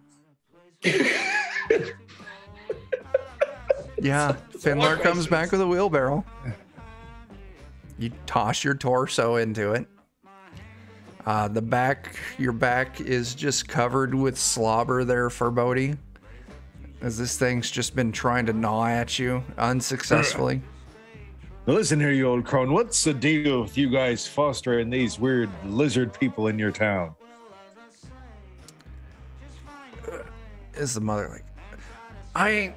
Yeah, Finlar comes back with a wheelbarrow. You toss your torso into it. Your back is just covered with slobber there, Forebody. as this thing's just been trying to gnaw at you unsuccessfully. Now listen here, you old crone. What's the deal with you guys fostering these weird lizard people in your town? Is the mother like, I ain't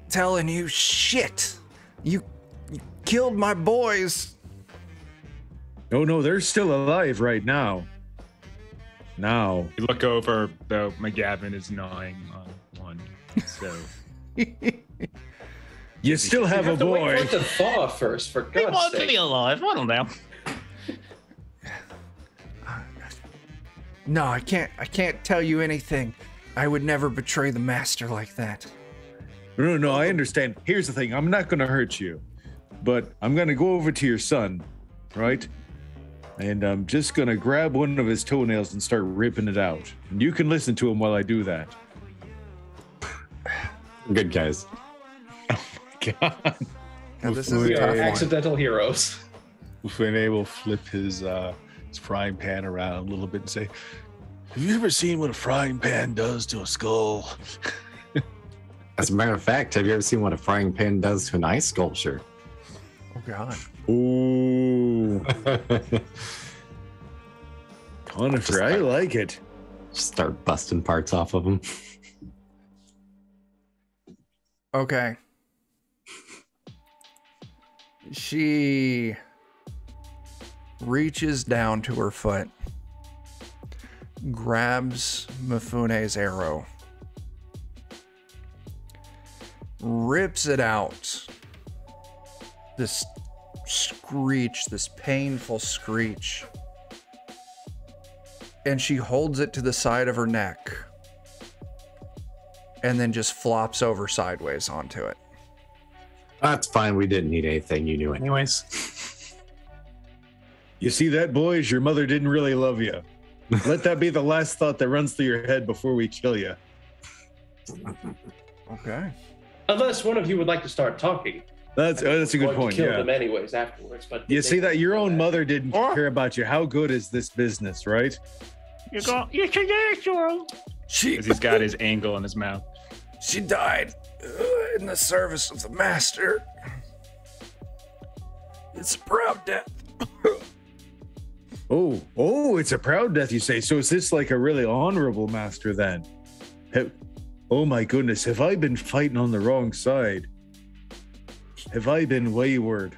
telling you shit. You killed my boys. Oh no, they're still alive right now. Now. You look over, though, McGavin is gnawing on one. So you still have a to wait boy. for it to thaw first, for He God's wants to sake. be alive. I don't know. No, I can't tell you anything. I would never betray the master like that. No, I understand. Here's the thing. I'm not going to hurt you, but I'm going to go over to your son, right? And I'm just going to grab one of his toenails and start ripping it out. And you can listen to him while I do that. Good guys. God. Now, this We is a We tough are one. accidental heroes. Finet will flip his frying pan around a little bit and say, "Have you ever seen what a frying pan does to a skull?" As a matter of fact, have you ever seen what a frying pan does to an ice sculpture? Oh God. Ooh. Conifer, I like it. Just start busting parts off of them. Okay. She reaches down to her foot, grabs Mifune's arrow, rips it out. This screech, this painful screech. And she holds it to the side of her neck and then just flops over sideways onto it. That's fine. We didn't need anything you knew anyways. You see that, boys? Your mother didn't really love you. Let that be the last thought that runs through your head before we kill you. Okay. Unless one of you would like to start talking. That's a good Going to point. kill Yeah. them anyways afterwards. But You they see that your own that. mother didn't Or- care about you. How good is this business, right? You can get it, Because he's got his angle in his mouth. She died in the service of the master. It's a proud death. Oh, it's a proud death, you say. So is this like a really honorable master then? Oh my goodness, have I been fighting on the wrong side? Have I been wayward?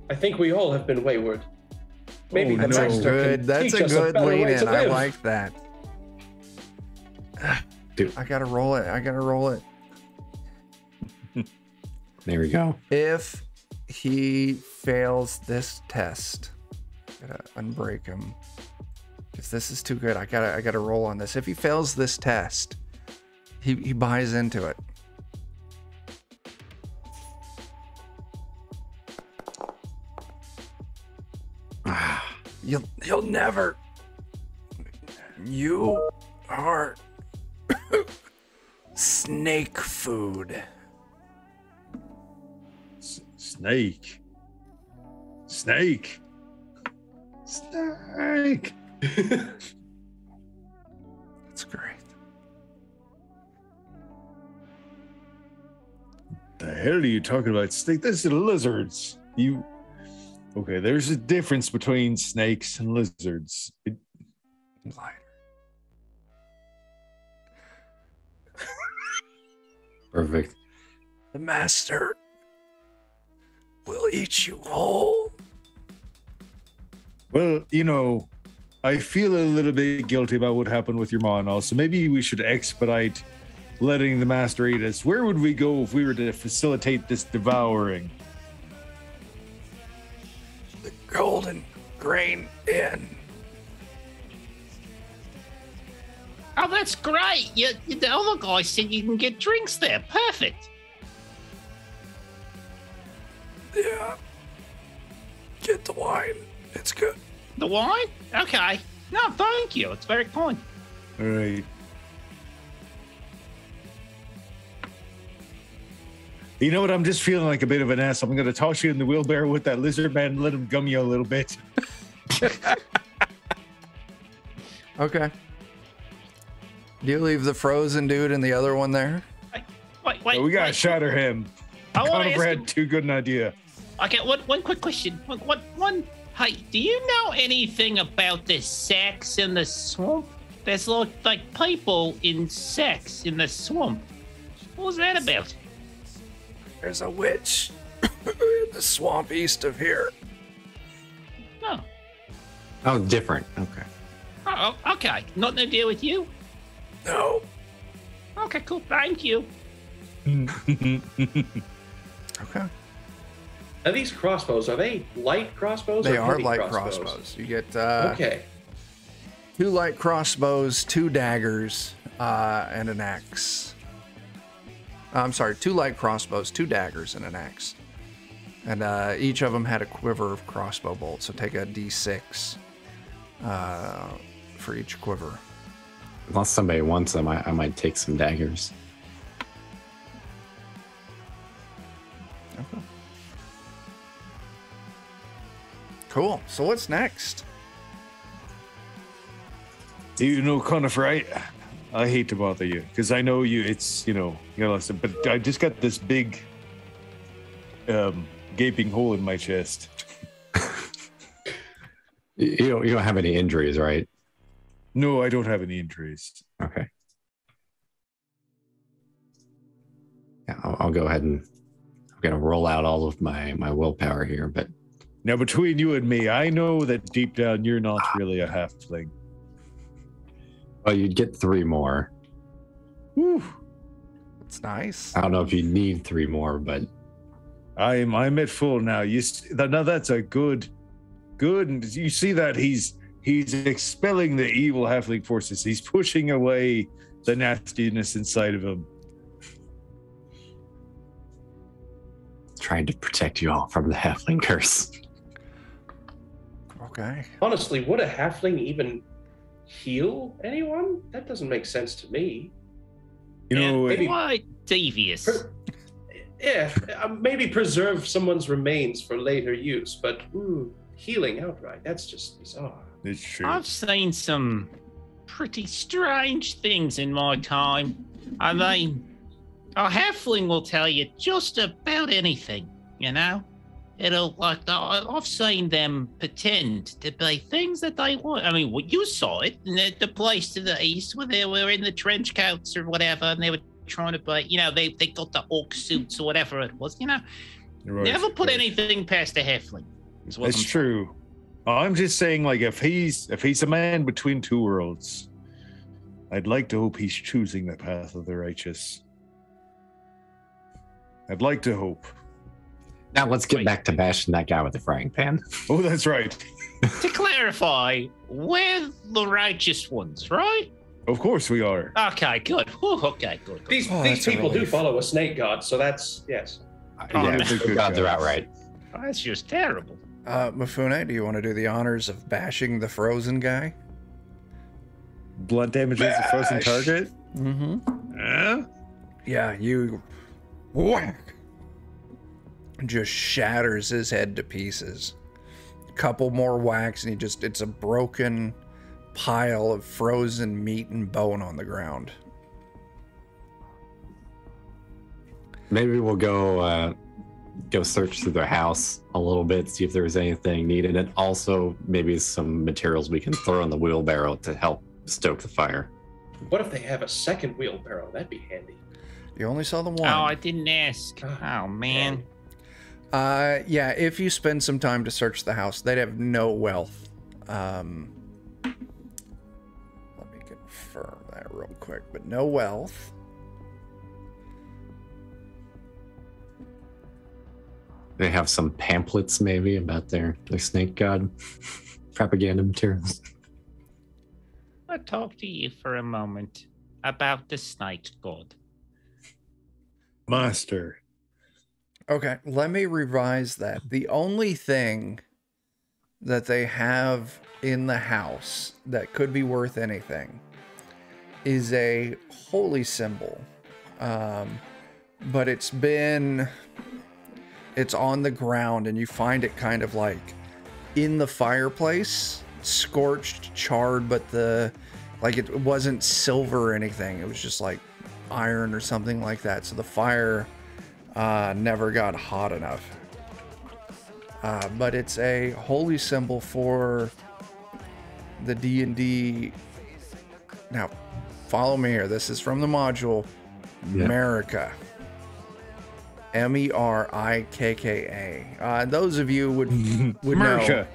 I think we all have been wayward. Maybe Oh, the That's no. a master good. can That's teach a us good better lean way in. to I live. like that. Dude. I gotta roll it. There we go. If he fails this test, gotta unbreak him. Because this is too good. I gotta roll on this. If he fails this test, he buys into it. You'll never. You are snake food. Snake. That's great. The hell are you talking about? Snake? This is lizards. Okay, there's a difference between snakes and lizards. Lighter. Perfect. The master will eat you whole. Well, I feel a little bit guilty about what happened with your mom and all, so maybe we should expedite letting the master eat us. Where would we go if we were to facilitate this devouring? The Golden Grain Inn. Oh, that's great. The other guy said you can get drinks there. Perfect. Yeah. Get the wine. It's good. The wine? Okay. No, thank you. It's very kind. All right. You know what? I'm just feeling like a bit of an ass. I'm going to toss you in the wheelbarrow with that lizard man and let him gum you a little bit. Okay. Do you leave the frozen dude and the other one there? Wait, Oh, we gotta shatter him. I want to Conover ask had you, too good an idea. okay, one quick question. One. Hey, do you know anything about the sex in the swamp? There's like people in sex in the swamp. What was that about? There's a witch in the swamp east of here. No. Oh, different. Okay. Oh, okay. Nothing to do with you? No. Okay, cool. Thank you. Okay. Now these crossbows, are they light crossbows? They or are heavy light crossbows. You get Okay. 2 light crossbows, 2 daggers, and an axe. I'm sorry, 2 light crossbows, 2 daggers, and an axe. And each of them had a quiver of crossbow bolts. So take a d6 for each quiver. Unless somebody wants them, I might take some daggers. Okay. Cool. So what's next? You know, Conover, I hate to bother you because I know you. It's listen, but I just got this big, gaping hole in my chest. You don't have any injuries, right? No, I don't have any injuries. Okay. Yeah, I'll go ahead and I'm gonna roll out all of my willpower here, but Now, between you and me, I know that deep down you're not really a halfling. well, you'd get 3 more. Whew. It's nice. I don't know if you need 3 more, but I'm at full now. Now that's a good. You see that he's expelling the evil halfling forces. He's pushing away the nastiness inside of him. trying to protect you all from the halfling curse. Okay. Honestly, would a halfling even heal anyone? That doesn't make sense to me. You know, maybe- Quite devious. Maybe preserve someone's remains for later use, but healing outright, that's just bizarre. it's true. I've seen some pretty strange things in my time. I mean, a halfling will tell you just about anything, you know? I've seen them pretend to be things that they want. I mean, you saw it in the place to the east where they were in the trench coats or whatever, and they were trying to be, they got the orc suits or whatever it was, Right, Never put right. anything past a halfling. is what That's I'm- true. I'm just saying, like, if he's a man between two worlds, I'd like to hope he's choosing the path of the righteous. I'd like to hope. Now let's get back to bashing that guy with the frying pan. Oh, that's right. To clarify, we're the righteous ones, right? Of course we are. Okay, good. Whew, okay, good. These Oh, that's a people do relief. follow a snake god, so that's, yes. Yeah, they're good gods are guys. outright. Oh, that's just terrible. Mifune, do you want to do the honors of bashing the frozen guy? Blunt damage against a frozen Bash. target? Mm-hmm. Yeah, you whack. Just shatters his head to pieces. Couple more whacks and it's a broken pile of frozen meat and bone on the ground. Maybe we'll go search through the house a little bit, see if there's anything needed, and also maybe some materials we can throw in the wheelbarrow to help stoke the fire. What if they have a second wheelbarrow? That'd be handy. You only saw the one. Oh, I didn't ask. Oh, man. Yeah, if you spend some time to search the house, they'd have no wealth. Let me confirm that real quick, but no wealth. They have some pamphlets maybe about their snake god propaganda materials. I'll talk to you for a moment about the snake god. Master. Okay, let me revise that. The only thing that they have in the house that could be worth anything is a holy symbol. But it's on the ground and you find it kind of like in the fireplace, scorched, charred, but Like it wasn't silver or anything. It was just like iron or something like that. So the fire never got hot enough. But it's a holy symbol for the D&D. Now, follow me here. This is from the module. America. Merikka. Those of you would know.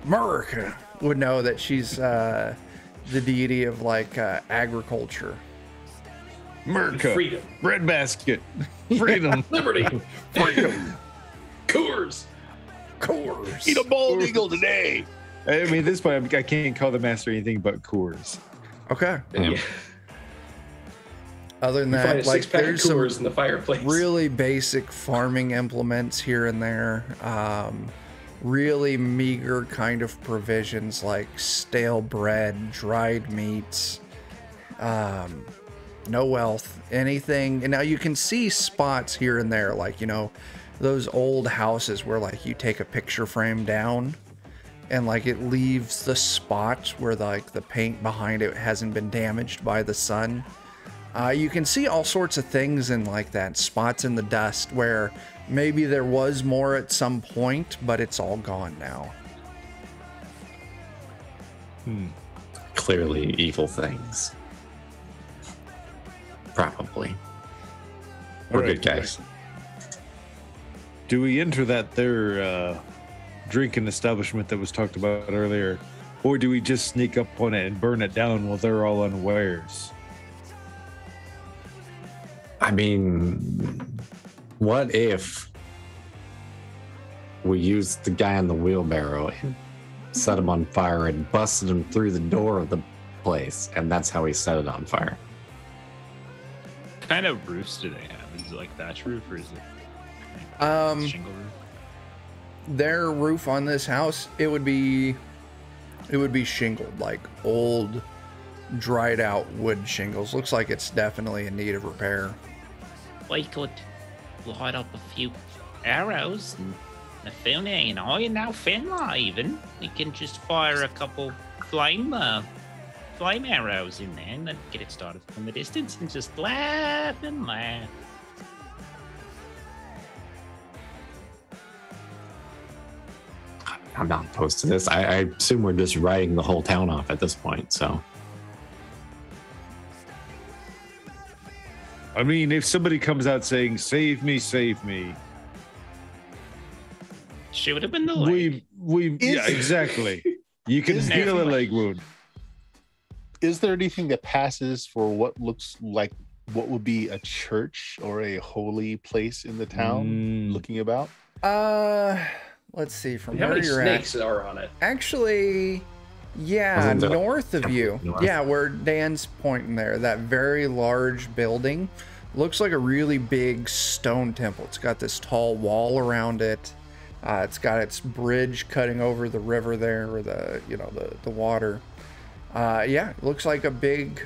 America would know that she's the deity of like agriculture. America. Freedom. Breadbasket. Freedom. Liberty. Freedom. Coors. Eat a bald eagle today. I mean, at this point, I can't call the master anything but Coors. Okay. Yeah. Other than You find a that, like six-pack of there's some Coors in the fireplace. really basic farming implements here and there. Really meager kind of provisions like stale bread, dried meats, no wealth, anything. And now you can see spots here and there, like, you know, those old houses where like you take a picture frame down and like it leaves the spot where like the paint behind it hasn't been damaged by the sun. You can see all sorts of things in like that, spots in the dust where maybe there was more at some point, but it's all gone now. Clearly evil things. Probably. We're Alright, good guys. Do we enter that there drinking establishment that was talked about earlier? Or do we just sneak up on it and burn it down while they're all unawares? I mean, what if we used the guy in the wheelbarrow and set him on fire and busted him through the door of the place, and that's how we set it on fire? What kind of roofs do they have? Is it like thatch roof or is it shingle roof? Their roof on this house, it would be shingled, like old dried out wood shingles. Looks like it's definitely in need of repair. We could light up a few arrows and the Funa and I and now Finla even. We can just fire a couple flame arrows in there and then get it started from the distance and just laugh and laugh. I'm not opposed to this. I assume we're just writing the whole town off at this point, so. I mean, if somebody comes out saying, "Save me, save me," Shoot him in the leg. yeah, exactly. You can Is feel a there- leg wound. Is there anything that passes for what looks like what would be a church or a holy place in the town? Looking about. Let's see from How where many you're snakes are on it? at. Actually, yeah, Wasn't the north of you. north? Yeah, where Dan's pointing there, that very large building looks like a really big stone temple. It's got this tall wall around it. It's got its bridge cutting over the river there, or the water. Yeah, it looks like a big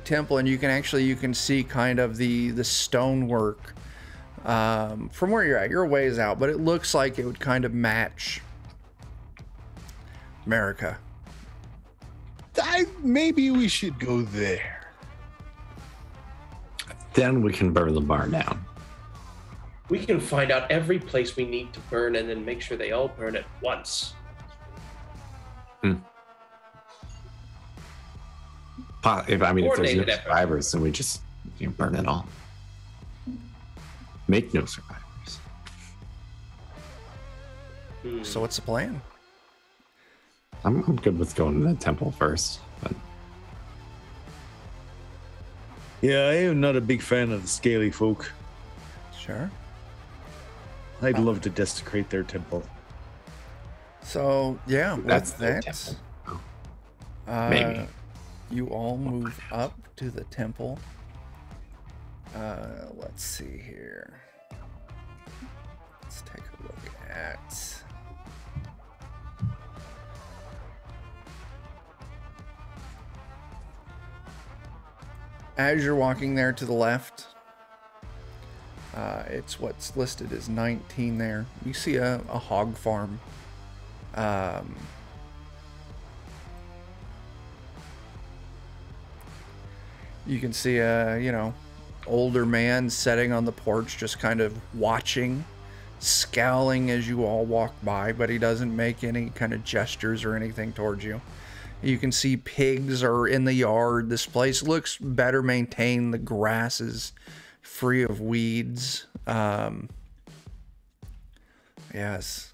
temple, and you can see kind of the stonework from where you're at. You're a ways out, but it looks like it would kind of match America. Maybe we should go there. Then we can burn the barn down. We can find out every place we need to burn and then make sure they all burn at once. If there's no Coordinated effort. survivors, then we just burn it all. Make no survivors. So what's the plan? I'm good with going to the temple first. But Yeah, I am not a big fan of the scaly folk. Sure. I'd love to desecrate their temple. So yeah, That's with their that, temple. Maybe. you all move up to the temple. Let's see here. Let's take a look at. As you're walking there to the left, it's what's listed as 19 there. You see a hog farm. You can see a, older man sitting on the porch, just kind of watching, scowling as you all walk by, but he doesn't make any kind of gestures or anything towards you. You can see pigs are in the yard. This place looks better maintained. The grass is free of weeds. Yes.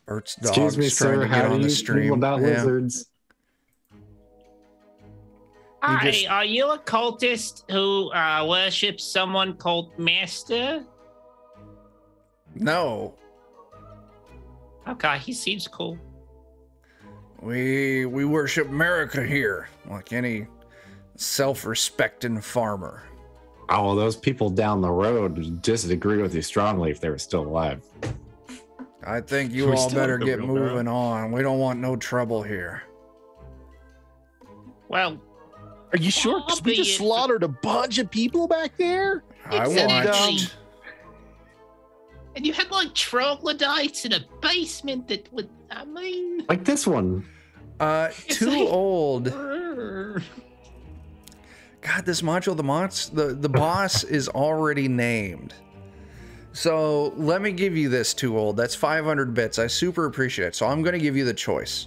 Bert's dog's Excuse me, trying sir. to get How on do the you stream. feel about Yeah. lizards? Hi, just- are you a cultist who worships someone called Master? No, Okay, he seems cool. we worship America here, like any self-respecting farmer. Oh, well, those people down the road disagree with you strongly if they were still alive. I think you We all still better have the get wheelbarrow. moving on. We don't want no trouble here. Well, Are you sure? 'Cause we just Albeit- slaughtered a bunch of people back there. I Exactly. watched. and you had like troglodytes in a basement that would, I mean... Like this one. It's Too like- old. Brrr. God, this Macho the boss is already named. So let me give you this, Too Old. That's 500 bits. I super appreciate it. So I'm going to give you the choice.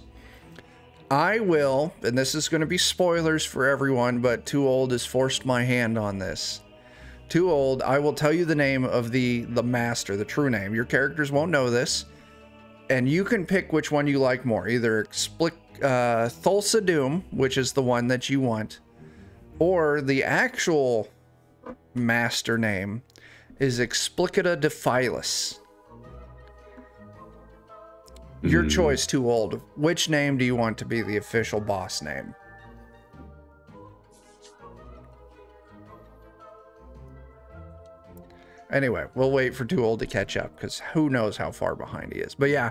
I will, and this is going to be spoilers for everyone, but Too Old has forced my hand on this. Too Old, I will tell you the name of the master, the true name. Your characters won't know this, and you can pick which one you like more. Either Thulsa Doom, which is the one that you want, or the actual master name is Explicita Defilis. Your choice, Too Old. Which name do you want to be the official boss name? Anyway, we'll wait for Too Old to catch up, because who knows how far behind he is. But yeah,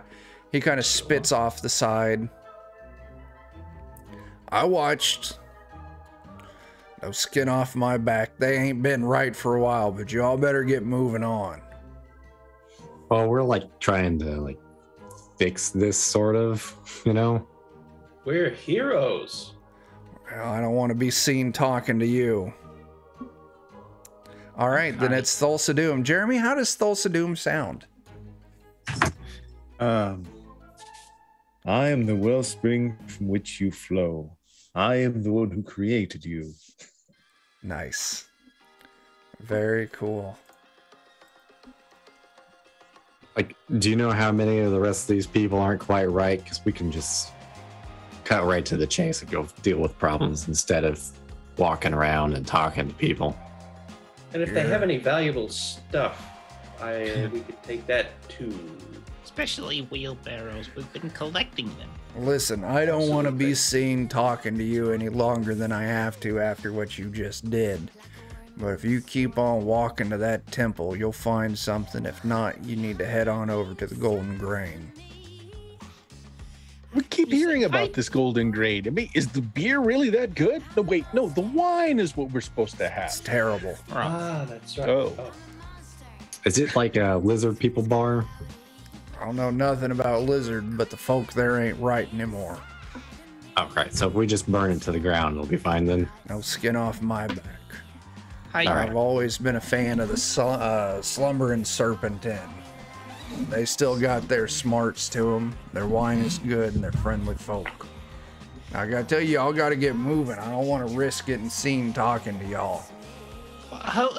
he kind of spits off the side. I watched. No skin off my back. They ain't been right for a while, but y'all better get moving on. Well, we're like trying to fix this sort of, We're heroes. Well, I don't want to be seen talking to you. All right, then it's Thulsa Doom. Jeremy, how does Thulsa Doom sound? I am the wellspring from which you flow. I am the one who created you. Nice. Very cool. Do you know how many of the rest of these people aren't quite right? Because we can just cut right to the chase and go deal with problems instead of walking around and talking to people. And if they have any valuable stuff, we could take that too. Especially wheelbarrows. We've been collecting them. Listen, I don't want to be Absolutely. seen talking to you any longer than I have to after what you just did. But if you keep on walking to that temple, you'll find something. If not, you need to head on over to the Golden Grain. We keep hearing about this golden grade. I mean, is the beer really that good? No, wait, no, the wine is what we're supposed to It's have. terrible. Ah, that's right. Oh. Is it like a lizard people bar? I don't know nothing about Lizard, but the folk there ain't right anymore. Okay, so if we just burn it to the ground, it'll be fine then. No skin off my back. Hey, All right. I've always been a fan of the Slumbering Serpentine. They still got their smarts to them. Their wine is good and they're friendly folk. I gotta tell you, y'all gotta get moving. I don't want to risk getting seen talking to y'all.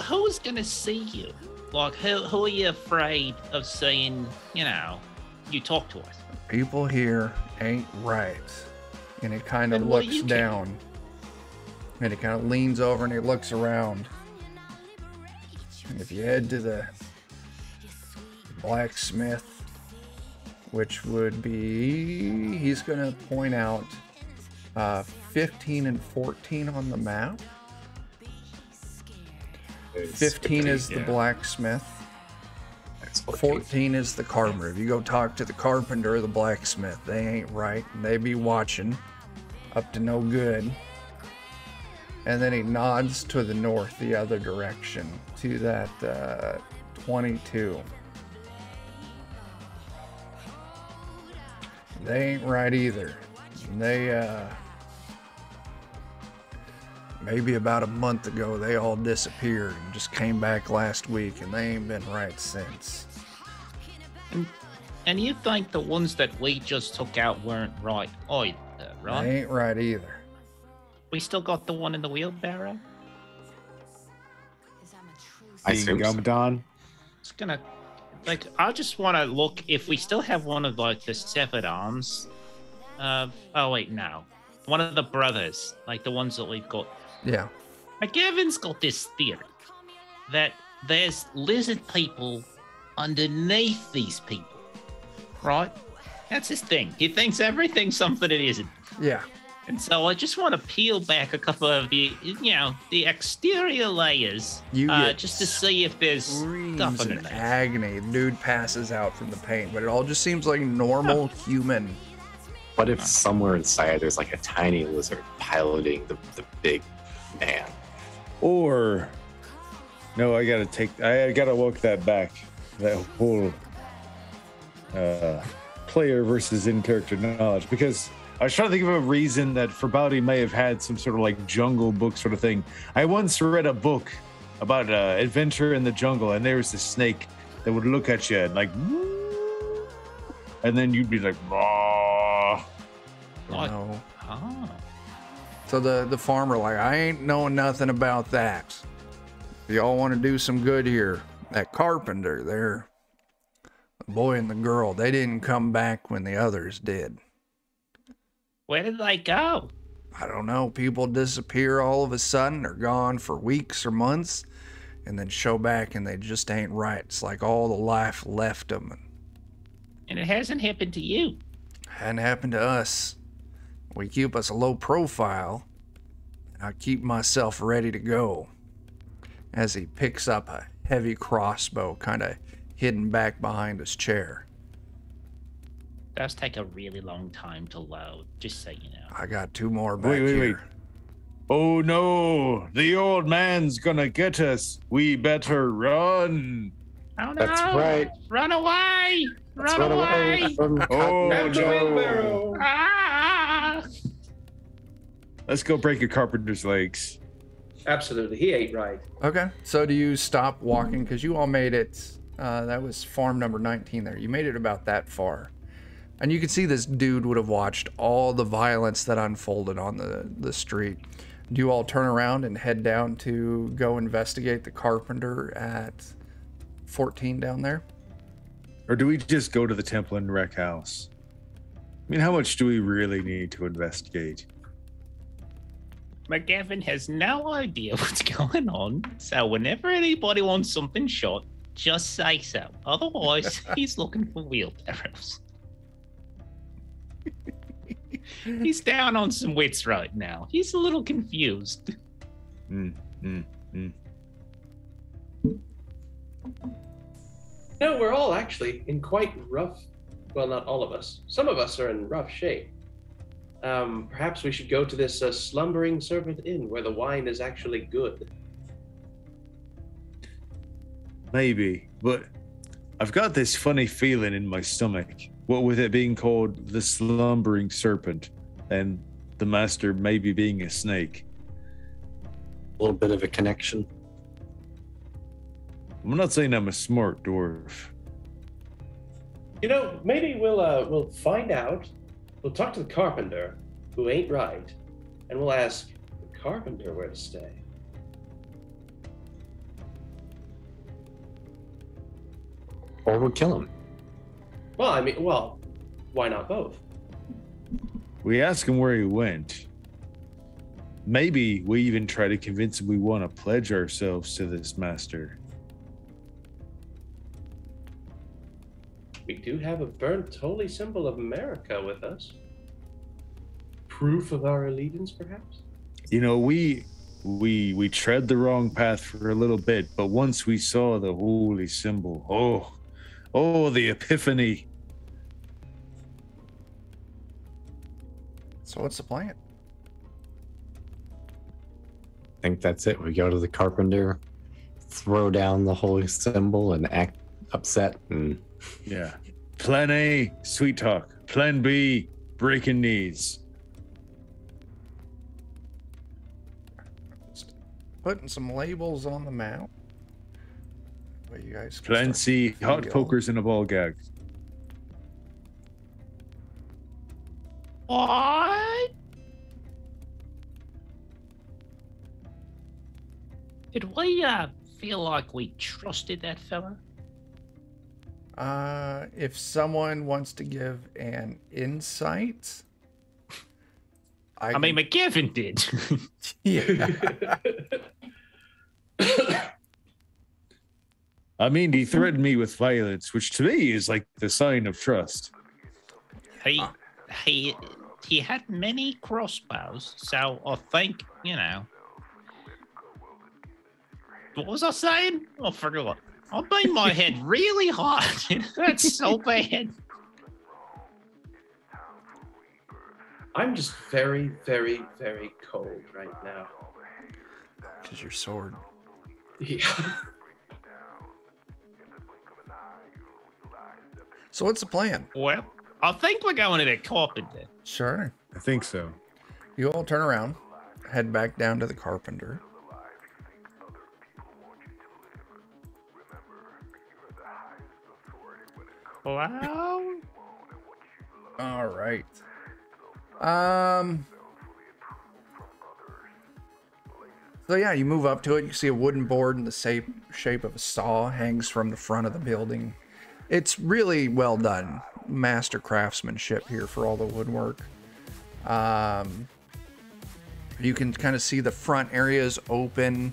who's gonna see you? Like, who are you afraid of seeing, you talk to us? People here ain't right. And he kind of Then what do looks you care? down. And he kind of leans over and he looks around. And if you head to the blacksmith, which would be, he's going to point out 15 and 14 on the map. 15 is the blacksmith. 14 is the carpenter. If you go talk to the carpenter or the blacksmith, they ain't right. And they be watching up to no good. And then he nods to the north, the other direction, to that 22. They ain't right either. maybe about a month ago, they all disappeared and just came back last week, and they ain't been right since. And you think the ones that we just took out weren't right either, right? They ain't right either. We still got the one in the wheelbarrow? I assume so. Gamadan. It's gonna... Like, I just want to look if we still have one of, like, the severed arms. Oh, wait, no. One of the brothers, like the ones that we've got. Yeah. McGavin's got this theory that there's lizard people underneath these people, right? That's his thing. He thinks everything's something it isn't. Yeah. And so I just want to peel back a couple of the, the exterior layers, just to see if there's stuff Screams in underneath. agony. The dude passes out from the pain, but it all just seems like normal human. What if somewhere inside there's like a tiny lizard piloting the big man? Or no, I gotta walk that back. That whole player versus in-character knowledge, because I was trying to think of a reason that Forbauti may have had some sort of like jungle book sort of thing. I once read a book about adventure in the jungle, and there was this snake that would look at you and like, and then you'd be like, raw. No. Oh. So the farmer like, I ain't knowing nothing about that. If y'all want to do some good here, that carpenter there, the boy and the girl, they didn't come back when the others did. Where did they go? I don't know. People disappear all of a sudden or gone for weeks or months and then show back and they just ain't right. It's like all the life left them. And it hasn't happened to you. Hadn't happened to us. We keep us a low profile, and I keep myself ready to go. As he picks up a heavy crossbow kind of hidden back behind his chair. Does take a really long time to load, just so you know. I got two more back Wait. here. Oh no, the old man's gonna get us. We better run. Oh no! That's right. Run away! Let's Run away! from Oh Grab the wheelbarrow. Ah! Let's go break a carpenter's legs. Absolutely, he ain't right. Okay, so do you stop walking? Because you all made it, that was farm number 19 there. You made it about that far. And you can see this dude would have watched all the violence that unfolded on the street. Do you all turn around and head down to go investigate the carpenter at 14 down there? Or do we just go to the temple and wreck house? I mean, how much do we really need to investigate? McGavin has no idea what's going on, so whenever anybody wants something shot, just say so. Otherwise, he's looking for wheelbarrows. He's down on some wits right now. He's a little confused. No, we're all actually in quite rough, well, not all of us. Some of us are in rough shape. Perhaps we should go to this slumbering servant inn where the wine is actually good. Maybe, but I've got this funny feeling in my stomach. What with it being called the slumbering serpent and the master maybe being a snake. A little bit of a connection. I'm not saying I'm a smart dwarf. You know, maybe we'll find out. We'll talk to the carpenter, who ain't right, and we'll ask the carpenter where to stay. Or we'll kill him. Well, why not both? We ask him where he went. Maybe we even try to convince him we want to pledge ourselves to this master. We do have a burnt holy symbol of America with us. Proof of our allegiance, perhaps? You know, we tread the wrong path for a little bit, but once we saw the holy symbol, oh, the epiphany. So what's the plan? I think that's it. We go to the carpenter, throw down the holy symbol, and act upset. And Yeah. Plan A, sweet talk. Plan B, breaking knees. putting some labels on the map. But you guys can Plan start C, to hot feel. pokers in a ball gag. What? Did we feel like we trusted that fella? If someone wants to give an insight, I mean, McGavin did. yeah. I mean, he threatened me with violence, which to me is like the sign of trust. He had many crossbows, so I think, you know. What was I saying? I forgot. I banged my head really hard. That's so bad. I'm just very, very, very cold right now. Because your sword. Yeah. So what's the plan? Well, I think we're going to the carpenter. Sure. I think so. You all turn around, head back down to the carpenter. Wow. All right. So yeah, you move up to it. You see a wooden board in the shape of a saw hangs from the front of the building. It's really well done. Master craftsmanship here for all the woodwork. You can kind of see the front areas open.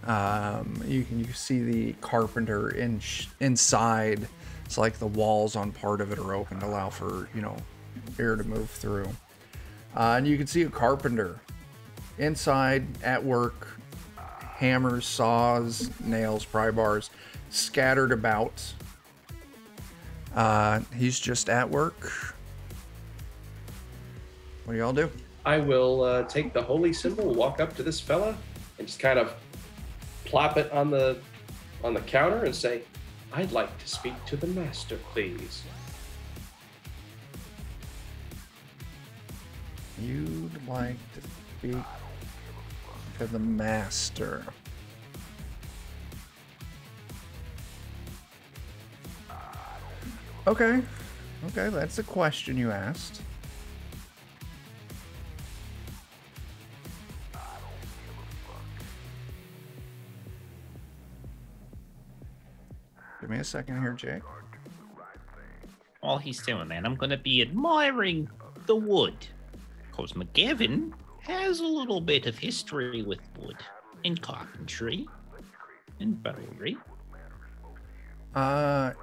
You can see the carpenter inside. It's like the walls on part of it are open to allow for, you know, air to move through. And you can see a carpenter inside at work. Hammers, saws, nails, pry bars scattered about. He's just at work. What do y'all do? I will take the holy symbol, walk up to this fella, and just kind of plop it on the counter and say, "I'd like to speak to the master, please." You'd like to speak to the master. Okay. Okay, that's the question you asked. Give me a second here, Jake. While he's doing that, I'm going to be admiring the wood. Because McGavin has a little bit of history with wood and carpentry and bowlery.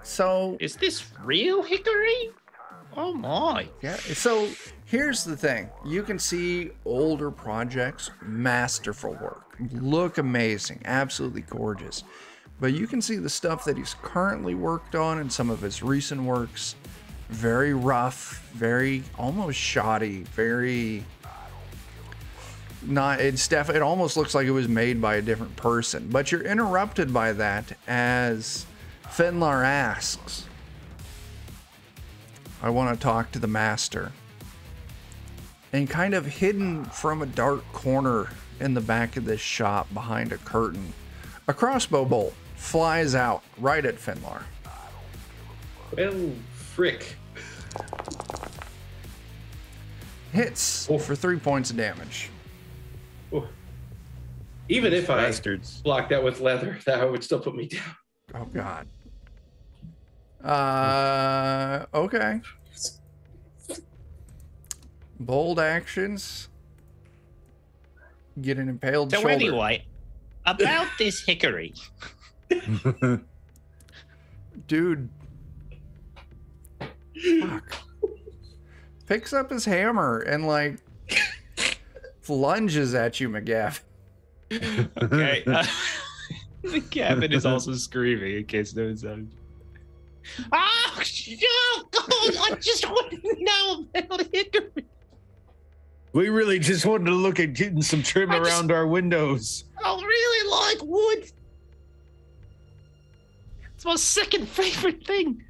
So Is this real hickory? Oh my. yeah, so here's the thing. You can see older projects, masterful work, look amazing, absolutely gorgeous. But you can see the stuff that he's currently worked on and some of his recent works, very rough, very almost shoddy, very not, it almost looks like it was made by a different person. But you're interrupted by that as Finlar asks, "I want to talk to the master." And kind of hidden from a dark corner in the back of this shop behind a curtain, a crossbow bolt flies out right at Finlar. Well, frick. Hits for 3 points of damage. Ooh. Even if Bastards. I blocked that with leather, that would still put me down. Oh god. Okay. Bold actions. Get an impaled So shoulder. anyway, about this hickory. Dude. Fuck. Picks up his hammer and like lunges at you, McGaff. Okay. The cabin is also screaming in case no one's out. Oh, I just want to know about hickory. We really just wanted to look at getting some trim around our windows. I really like wood. It's my second favorite thing.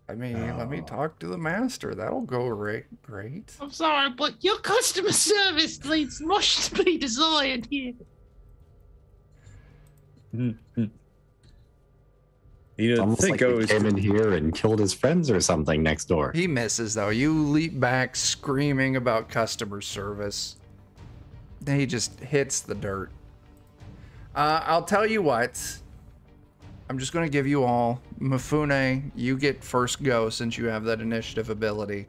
I mean, let me talk to the master. That'll go great. I'm sorry, but your customer service leaves much to be desired here. It's almost like he came in here and killed his friends or something next door. He misses, though. You leap back screaming about customer service. Then he just hits the dirt. I'll tell you what. I'm just going to give you all. Mifune, you get first go since you have that initiative ability.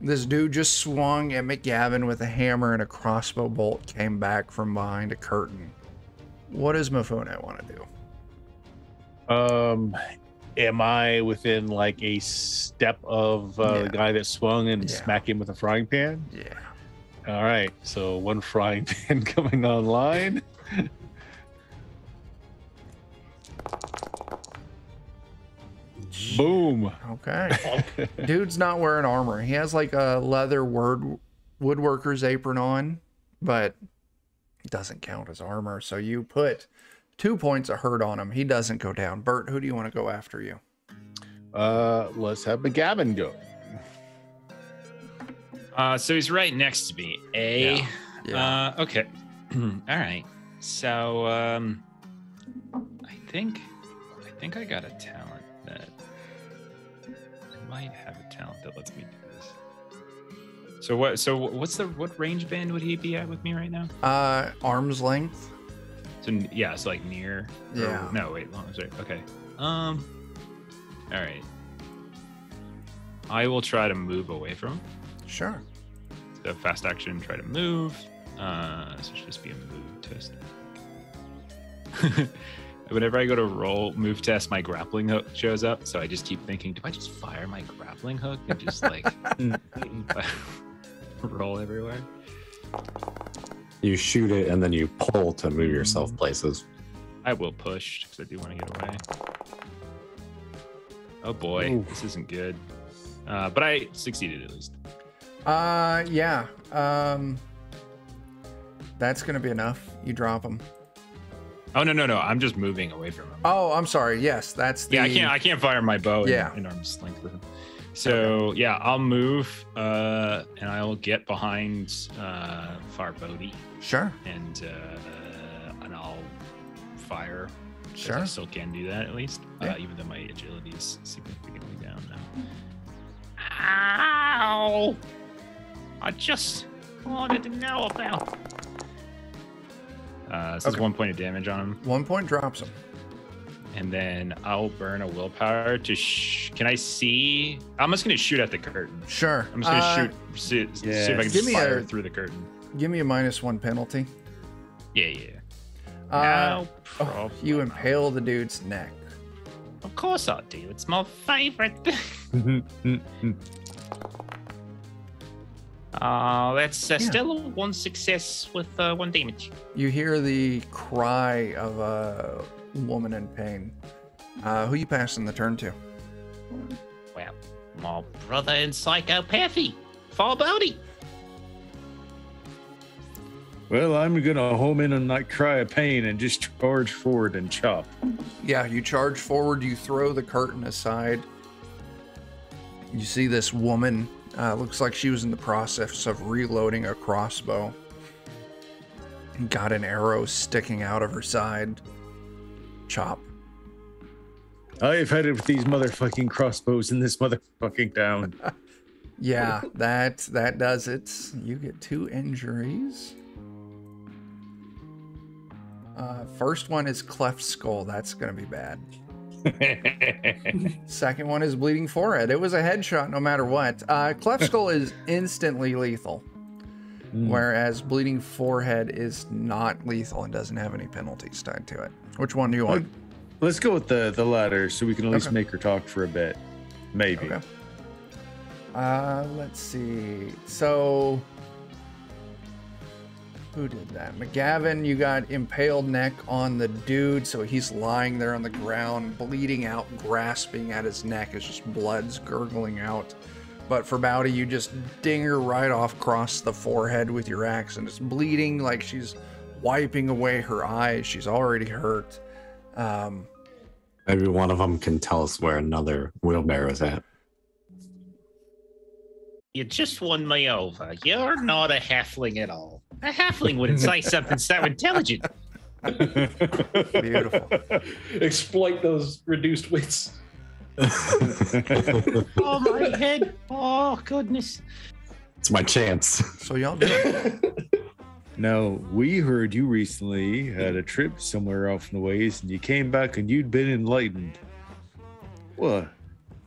This dude just swung at McGavin with a hammer and a crossbow bolt came back from behind a curtain. What does Mifune want to do? Am I within like a step of the guy that swung and smack him with a frying pan? Yeah. All right. So one frying pan coming online. Boom. Okay. Dude's not wearing armor. He has like a leather woodworker's apron on, but it doesn't count as armor. So you put 2 points of hurt on him. He doesn't go down. Bert, who do you want to go after you? Let's have McGavin go. So he's right next to me. Yeah. Okay. All right. So I think I got a talent that I might have a talent that lets me do this. So what range band would he be at with me right now? Arm's length. So yeah, it's like near. Yeah. No, wait. Long. Sorry. Okay. All right. I will try to move away from him. Sure. So fast action, try to move. So it should just be a move test. Whenever I go to roll move test, my grappling hook shows up. So I just keep thinking, do I just fire my grappling hook and just like roll everywhere? You shoot it and then you pull to move yourself places. I will push because I do want to get away. Oh boy, this isn't good. But I succeeded at least. Yeah. That's gonna be enough. You drop him. Oh no! I'm just moving away from him. Oh, I'm sorry. Yes, that's the. Yeah, I can't fire my bow Yeah. in arm's length with him. So yeah, I'll move and I'll get behind Farbody Sure. and I'll fire. 'Cause Sure. I still can do that at least, Yeah. even though my agility is significantly down now. Ow! I just wanted to know about. So there's 1 point of damage on him, 1 point drops him. and then I'll burn a willpower to. Can I see? I'm just gonna shoot at the curtain. Sure. I'm just gonna see if I can Give me fire a- through the curtain. Give me a -1 penalty. Yeah. No problem. You impale the dude's neck. Of course I do. It's my favorite thing. That's still 1 success with 1 damage. You hear the cry of a woman in pain. Who you passing the turn to? Well, my brother in psychopathy, Farbody. Well, I'm gonna home in on that cry of pain and just charge forward and chop. Yeah, you charge forward, you throw the curtain aside. You see this woman, looks like she was in the process of reloading a crossbow. And got an arrow sticking out of her side. Chop. I've had it with these motherfucking crossbows in this motherfucking town. Yeah, that does it. You get 2 injuries. First one is cleft skull. That's gonna be bad. Second one is bleeding forehead. It was a headshot no matter what. Cleft skull is instantly lethal, whereas bleeding forehead is not lethal and doesn't have any penalties tied to it. Which one do you want? Let's go with the latter so we can at least Okay. make her talk for a bit. Maybe. Okay. Let's see. So, who did that? McGavin, you got impaled neck on the dude, so he's lying there on the ground, bleeding out, grasping at his neck as just blood's gurgling out. But for Bowdy, you just ding her right off across the forehead with your axe, and it's bleeding like she's wiping away her eyes. She's already hurt. I Maybe one of them can tell us where another wheelbarrow is at. You just won me over. You're not a halfling at all. A halfling wouldn't say something so intelligent. Beautiful. Exploit those reduced wits. Oh, my head. Oh, goodness. It's my chance. So y'all do it. Now, we heard you recently had a trip somewhere off in the ways, and you came back and you'd been enlightened. What?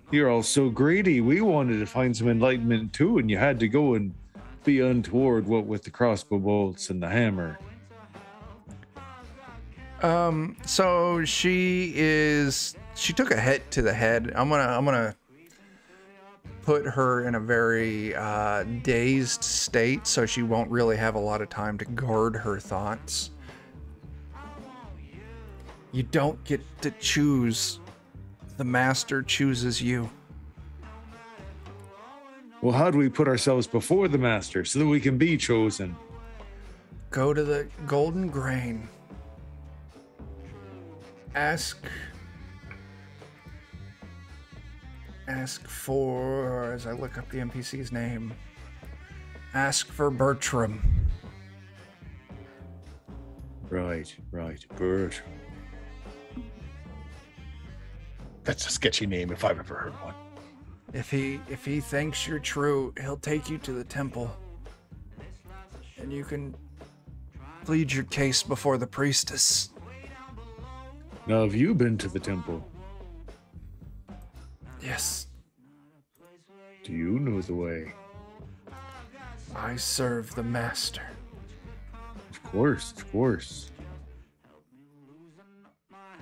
You're all so greedy. We wanted to find some enlightenment too, and you had to go and be untoward, what with the crossbow bolts and the hammer. So she took a hit to the head. I'm gonna put her in a very dazed state, so she won't really have a lot of time to guard her thoughts. You don't get to choose. The master chooses you. Well, how do we put ourselves before the master so that we can be chosen? Go to the Golden Grain. Ask for, as I look up the NPC's name, ask for Bertram. Right, Bertram. That's a sketchy name if I've ever heard one. If he thinks you're true, he'll take you to the temple. And you can plead your case before the priestess. Now, have you been to the temple? Yes, Do you know the way? I serve the master. Of course.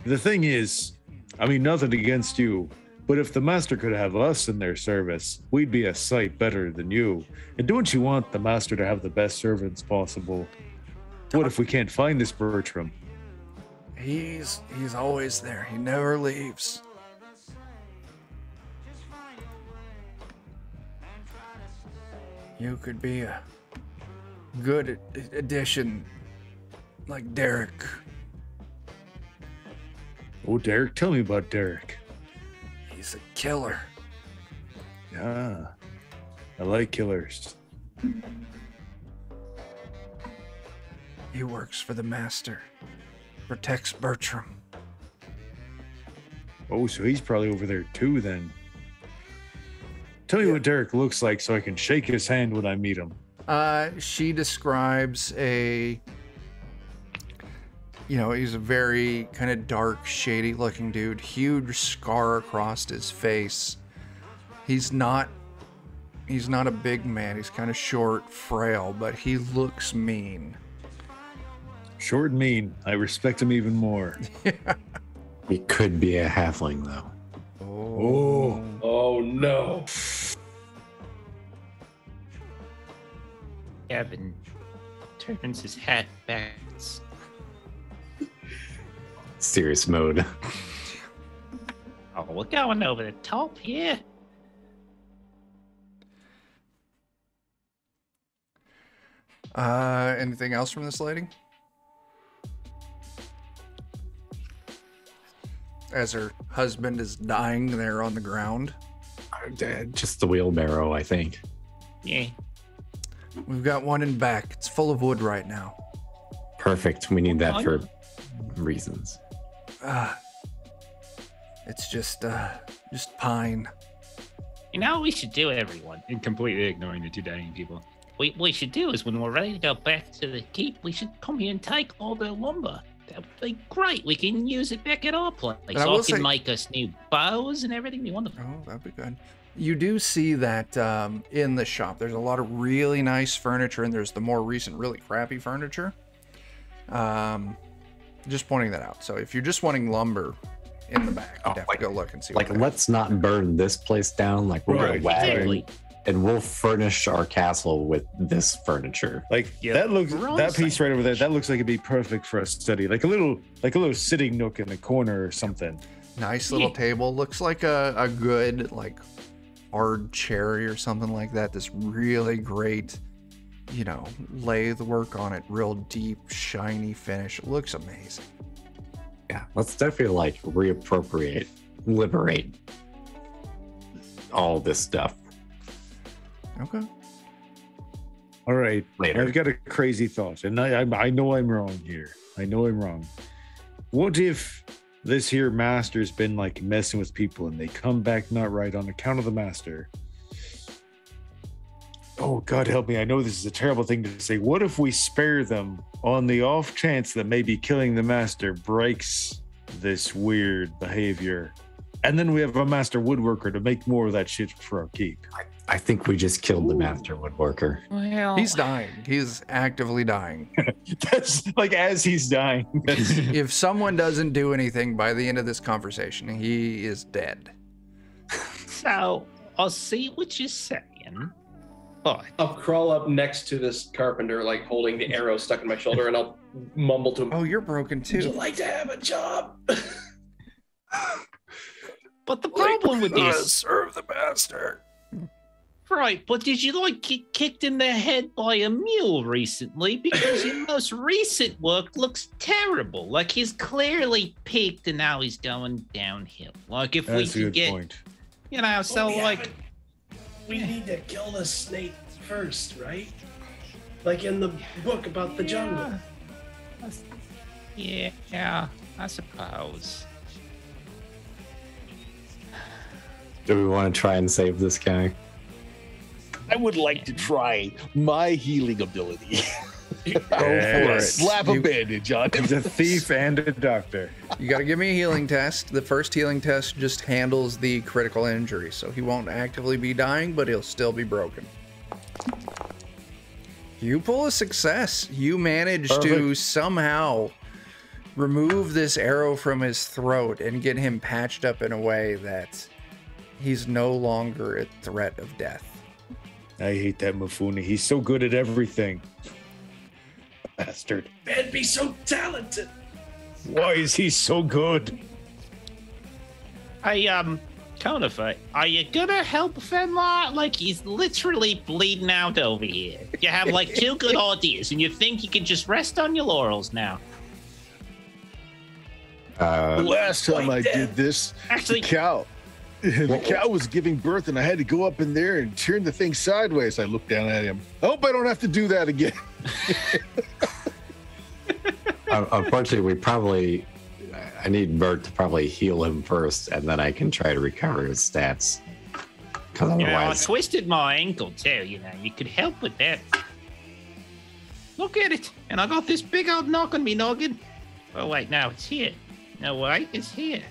The thing is, I mean, nothing against you, but if the master could have us in their service, we'd be a sight better than you. And don't you want the master to have the best servants possible? What if we can't find this Bertram? He's always there. He never leaves. You could be a good addition, like Derek. Oh, Derek, tell me about Derek. He's a killer. Yeah, I like killers. He works for the master. Protects Bertram. Oh, so he's probably over there too then. Tell me what Derek looks like so I can shake his hand when I meet him. She describes he's a very kind of dark, shady looking dude. Huge scar across his face. He's not a big man. He's kind of short, frail, but he looks mean. Short and mean. I respect him even more. He could be a halfling, though. Oh no. Gavin turns his hat back. Serious mode. Oh, we're going over the top here. Anything else from this lady? As her husband is dying there on the ground. Just the wheelbarrow, I think. Yeah. We've got one in back. It's full of wood right now. Perfect. We need that for reasons. It's just pine. You know what we should do, everyone? And completely ignoring the two dying people. What we should do is when we're ready to go back to the keep, we should come here and take all the lumber. That would be great. We can use it back at our place. I can make us new bows and everything. Be wonderful. Oh, that'd be good. You do see that in the shop. There's a lot of really nice furniture, and there's the more recent, really crappy furniture. Just pointing that out. So if you're just wanting lumber in the back, you'd have to go look and see. Like, let's not burn this place down. Like, we're gonna wagon, Exactly. and we'll furnish our castle with this furniture. Like Yeah, that looks we're on that the piece same right over there. page. That looks like it'd be perfect for a study, like a little sitting nook in the corner or something. Nice little Yeah. table. Looks like a good, like, hard cherry or something like that. This really great, lathe work on it. Real deep, shiny finish. It looks amazing. Yeah, let's definitely like reappropriate, liberate all this stuff. Okay. All right, Later. I've got a crazy thought, and I know I'm wrong here. I know I'm wrong. What if this here master's been like messing with people and they come back not right on account of the master? Oh, God help me. I know this is a terrible thing to say. What if we spare them on the off chance that maybe killing the master breaks this weird behavior? And then we have a master woodworker to make more of that shit for our keep. I think we just killed the master woodworker. Well, He's dying. He's actively dying. That's like as he's dying. If someone doesn't do anything by the end of this conversation, he is dead. so I'll see what you're saying. But I'll crawl up next to this carpenter, like holding the arrow stuck in my shoulder, and I'll mumble to him, Oh, you're broken would you too. like to have a job? but the problem with this, Serve the master. right? But did you like get kicked in the head by a mule recently? Because your most recent work looks terrible. Like he's clearly peaked and now he's going downhill. Like if That's a we good could get, point. you know, so Well, we like. haven't- we need to kill the snake first, right? Like in the book about the jungle. Yeah, I suppose. Do we want to try and save this guy? I would like to try my healing ability. Go for it. Slap a You- bandage on him. He's a thief and a doctor. You got to give me a healing test. The first healing test just handles the critical injury, so he won't actively be dying, but he'll still be broken. You pull a success. You manage to Perfect. somehow remove this arrow from his throat and get him patched up in a way that he's no longer a threat of death. I hate that Mifune. He's so good at everything. Bastard. Man, be so talented. Why is he so good? Counterfeit, are you gonna help Fenlar? Like he's literally bleeding out over here. You have like two good ideas, and you think you can just rest on your laurels now. The last time I did this, Actually, the cow was giving birth, and I had to go up in there and turn the thing sideways. I looked down at him. I hope I don't have to do that again. Unfortunately, I need Bert to probably heal him first, and then I can try to recover his stats. Because you know, I otherwise, twisted my ankle too. You know, you could help with that. Look at it, and I got this big old knock on me noggin. Oh wait, no, it's here. No wait, it's here.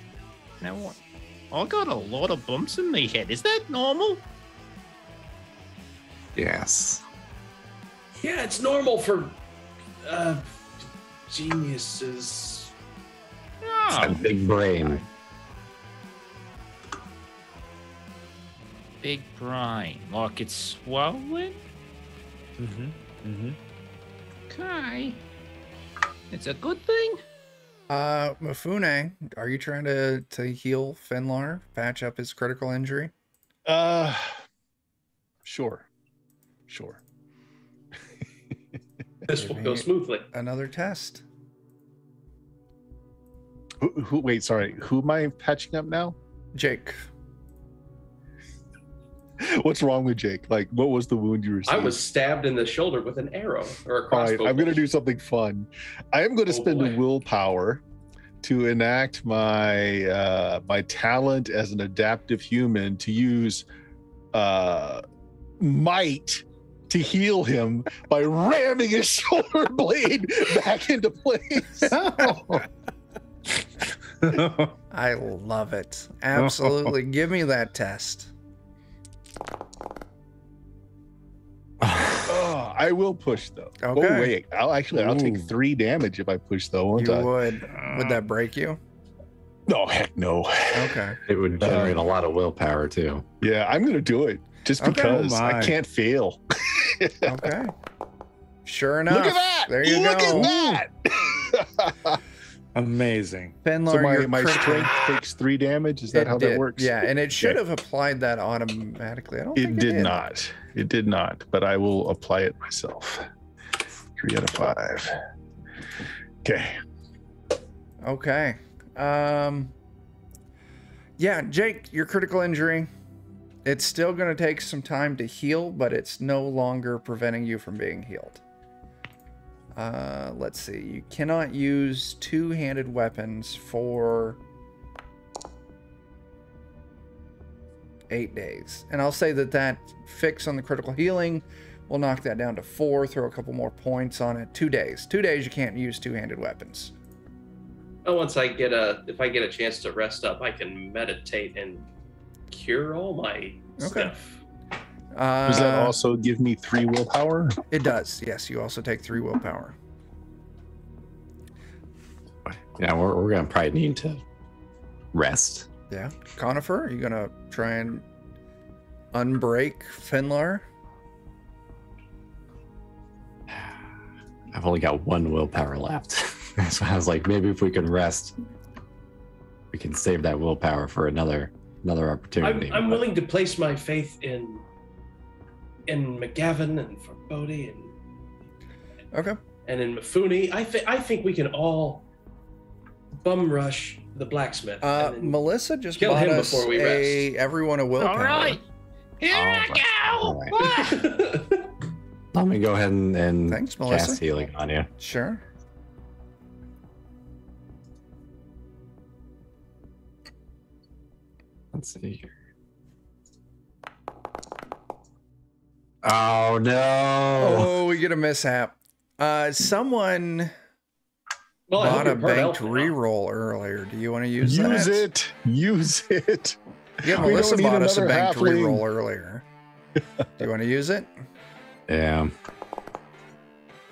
No what? I got a lot of bumps in my head. Is that normal? yes. Yeah, it's normal for geniuses. A Oh, big brain. big brain. Like it's swollen? Okay. It's a good thing? Mifune, are you trying to heal Fenlar, patch up his critical injury? Sure. This will go smoothly. Another test. Wait, sorry. Who am I patching up now? Jake. What's wrong with Jake? Like, what was the wound you received? I was stabbed in the shoulder with an arrow or a All crossbow. right, I'm going to do something fun. I am going to Oh, spend a boy. willpower to enact my my talent as an adaptive human to use might to heal him by ramming his shoulder blade back into place. I love it. Absolutely. Give me that test. Oh, I will push though. Okay. Oh wait, I'll take Ooh. 3 damage if I push though, won't You I? would that break you? No, heck no. Okay. It would generate a lot of willpower too. Yeah, I'm gonna do it just Okay. because Oh, my. I can't fail. Okay. Sure enough. Look at that! There you Look go. at that! Amazing. Fenlar, So your my critical- strength takes 3 damage. Is that It how did. that works? Yeah, and it should Okay. have applied that automatically. I don't It think did not. It did not. But I will apply it myself. 3 out of 5. Okay. Okay. Yeah, Jake, your critical injury, it's still going to take some time to heal, but it's no longer preventing you from being healed. Let's see. You cannot use two-handed weapons for 8 days. And I'll say that fix on the critical healing will knock that down to 4, throw a couple more points on it. 2 days. 2 days you can't use two-handed weapons. Well, if I get a chance to rest up, I can meditate and cure all my stuff. Does that also give me 3 willpower? It does. Yes, you also take 3 willpower. Yeah, we're gonna probably need to rest. Yeah. Conifer, are you gonna try and unbreak Finlar? I've only got 1 willpower left. So I was like, maybe if we can rest, we can save that willpower for another opportunity. I'm willing to place my faith in McGavin and for Bodhi and in Mifune. I think we can all bum rush the blacksmith. Melissa just kill bought him us before we rest. everyone a willpower. All right. Here I go. All right. Let me go ahead and Thanks, Melissa. cast healing on you. Sure. Let's see here. Oh no! Oh, we get a mishap. Someone Well, I hope bought a you're part banked elf now. reroll earlier. Do you want to use that? Use it. Yeah, We Melissa don't need bought us a another banked halfling. reroll earlier. Do you want to use it? Yeah.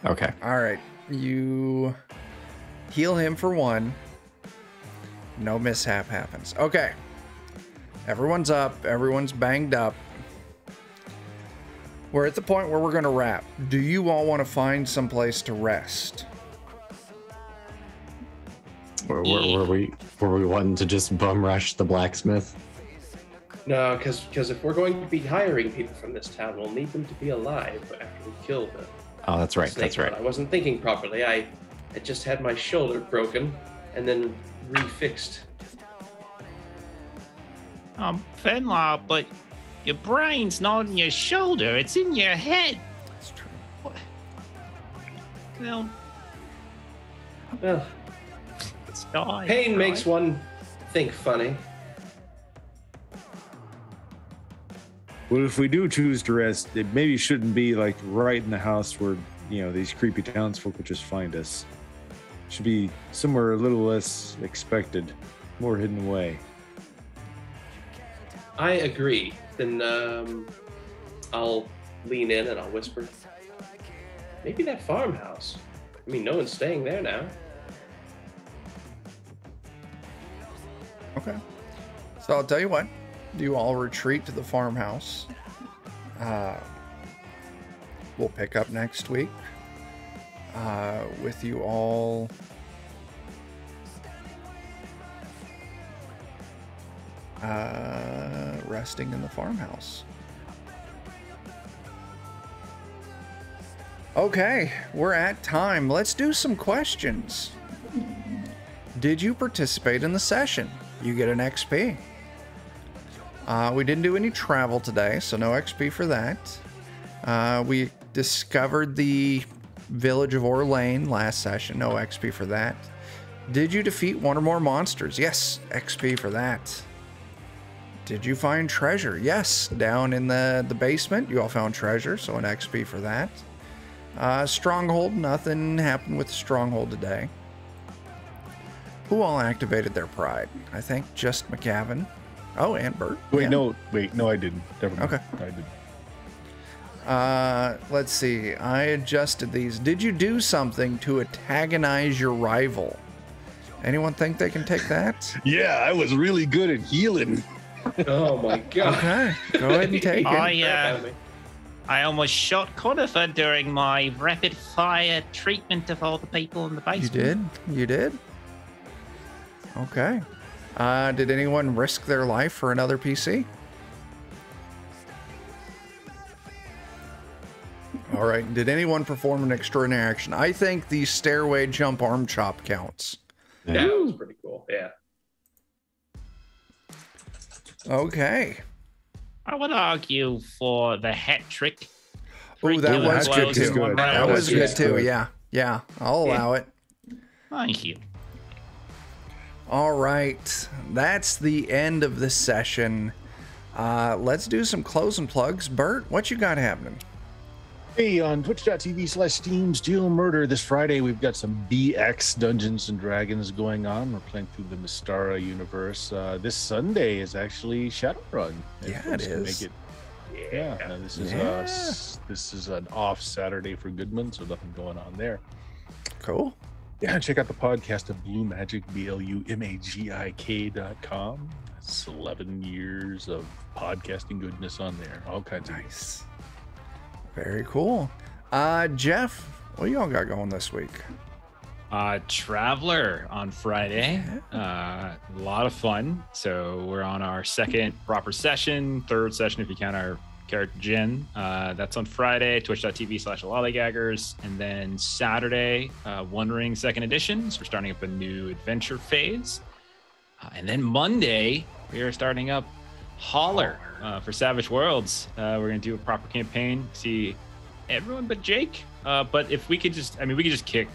Okay. All right. You heal him for 1. No mishap happens. Okay. Everyone's up. Everyone's banged up. We're at the point where we're going to wrap. Do you all want to find some place to rest? Were we wanting to just bum rush the blacksmith? No, because if we're going to be hiring people from this town, we'll need them to be alive after we kill them. Oh, that's right. Snake That's right. I wasn't thinking properly. I just had my shoulder broken and then refixed. Fenlar, but your brain's not in your shoulder, it's in your head. That's true. What? Well, Well, it's die. pain right? makes one think funny. Well, if we do choose to rest, it maybe shouldn't be like right in the house where, these creepy townsfolk would just find us. It should be somewhere a little less expected, more hidden away. I agree. Then I'll lean in and I'll whisper. Maybe that farmhouse. I mean, no one's staying there now. Okay. So I'll tell you what. You all retreat to the farmhouse. We'll pick up next week with you all resting in the farmhouse. Okay, we're at time. Let's do some questions. Did you participate in the session? You get an XP. We didn't do any travel today, so no XP for that. We discovered the village of Orlane last session. No XP for that. Did you defeat one or more monsters? Yes, XP for that. Did you find treasure? Yes, down in the basement, you all found treasure, so an XP for that. Stronghold, nothing happened with the stronghold today. Who all activated their pride? I think just McGavin. Oh, and Bert. No, I didn't. Never mind. Okay. I didn't. Let's see. I adjusted these. Did you do something to antagonize your rival? Anyone think they can take that? Yeah, I was really good at healing. Oh my god. Okay, go ahead and take it. I almost shot Conifer during my rapid fire treatment of all the people in the You basement. did? You did? Okay. Did anyone risk their life for another PC? All right. Did anyone perform an extraordinary action? I think the stairway jump arm chop counts. Yeah, that was pretty cool. Yeah. Okay. I would argue for the hat trick. Oh, that was good too. good. That was good too. good. Yeah. Yeah. I'll allow it. Thank you. All right. That's the end of the session. Let's do some closing plugs. Bert, what you got happening? Hey, on twitch.tv/Steam Steel Murder this Friday, we've got some BX Dungeons and Dragons going on. We're playing through the Mystara universe. This Sunday is actually Shadowrun. Yeah, it is. This is an off Saturday for Goodman, so nothing going on there. Cool. Yeah, check out the podcast of Blue Magic, BLUMAGIK.com. It's 11 years of podcasting goodness on there. All kinds of Nice. Very cool. Jeff, what y'all got going this week? Traveler on Friday. A lot of fun. So we're on our second proper session, third session if you count our character Jin. That's on Friday, twitch.tv/lollygaggers. And then Saturday, One Ring second edition. So we're starting up a new adventure phase. And then Monday, we are starting up Holler for Savage Worlds. We're going to do a proper campaign, see everyone but Jake. But if we could just, we can just kick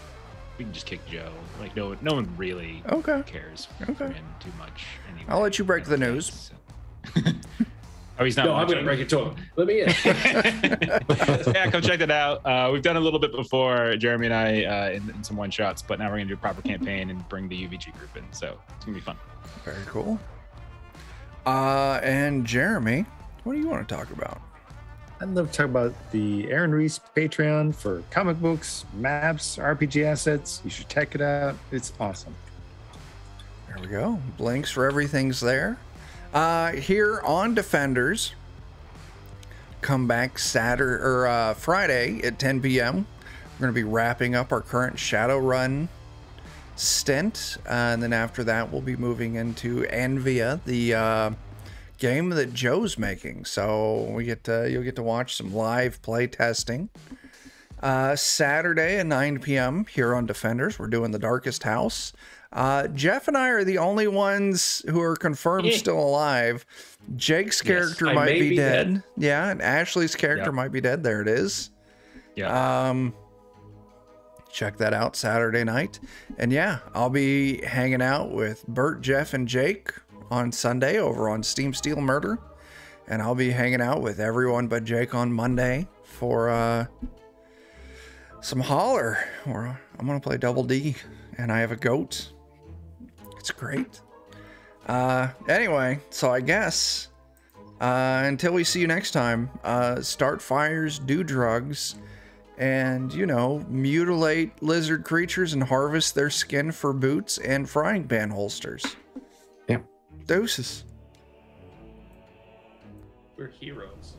Joe. Like no one really cares for him too much. Anyway. I'll let you break the news. Oh, he's not. No, I'm going to break it to him. Let me in. Yeah, come check that out. We've done a little bit before, Jeremy and I, in some one shots, but now we're going to do a proper campaign and bring the UVG group in. So it's going to be fun. Very cool. And Jeremy, what do you want to talk about? I'd love to talk about the Aaron Reese Patreon for comic books, maps, RPG assets. You should check it out. It's awesome. There we go. Links for everything's there. Here on Defenders, come back Friday at 10 p.m. We're going to be wrapping up our current Shadowrun stint, and then after that we'll be moving into Anvia, the game that Joe's making. So you'll get to watch some live play testing. Saturday at 9 p.m. here on Defenders, we're doing the Darkest House. Jeff and I are the only ones who are confirmed still alive. Jake's character might be dead. Yeah, and Ashley's character might be dead. There it is. Yeah. Check that out Saturday night. And yeah, I'll be hanging out with Bert, Jeff, and Jake on Sunday over on Steam Steel Murder. And I'll be hanging out with everyone but Jake on Monday for some Holler. Or I'm going to play Double D, and I have a goat. It's great. Anyway, so I guess until we see you next time, start fires, do drugs, and, mutilate lizard creatures and harvest their skin for boots and frying pan holsters. Yeah. Deuces. We're heroes.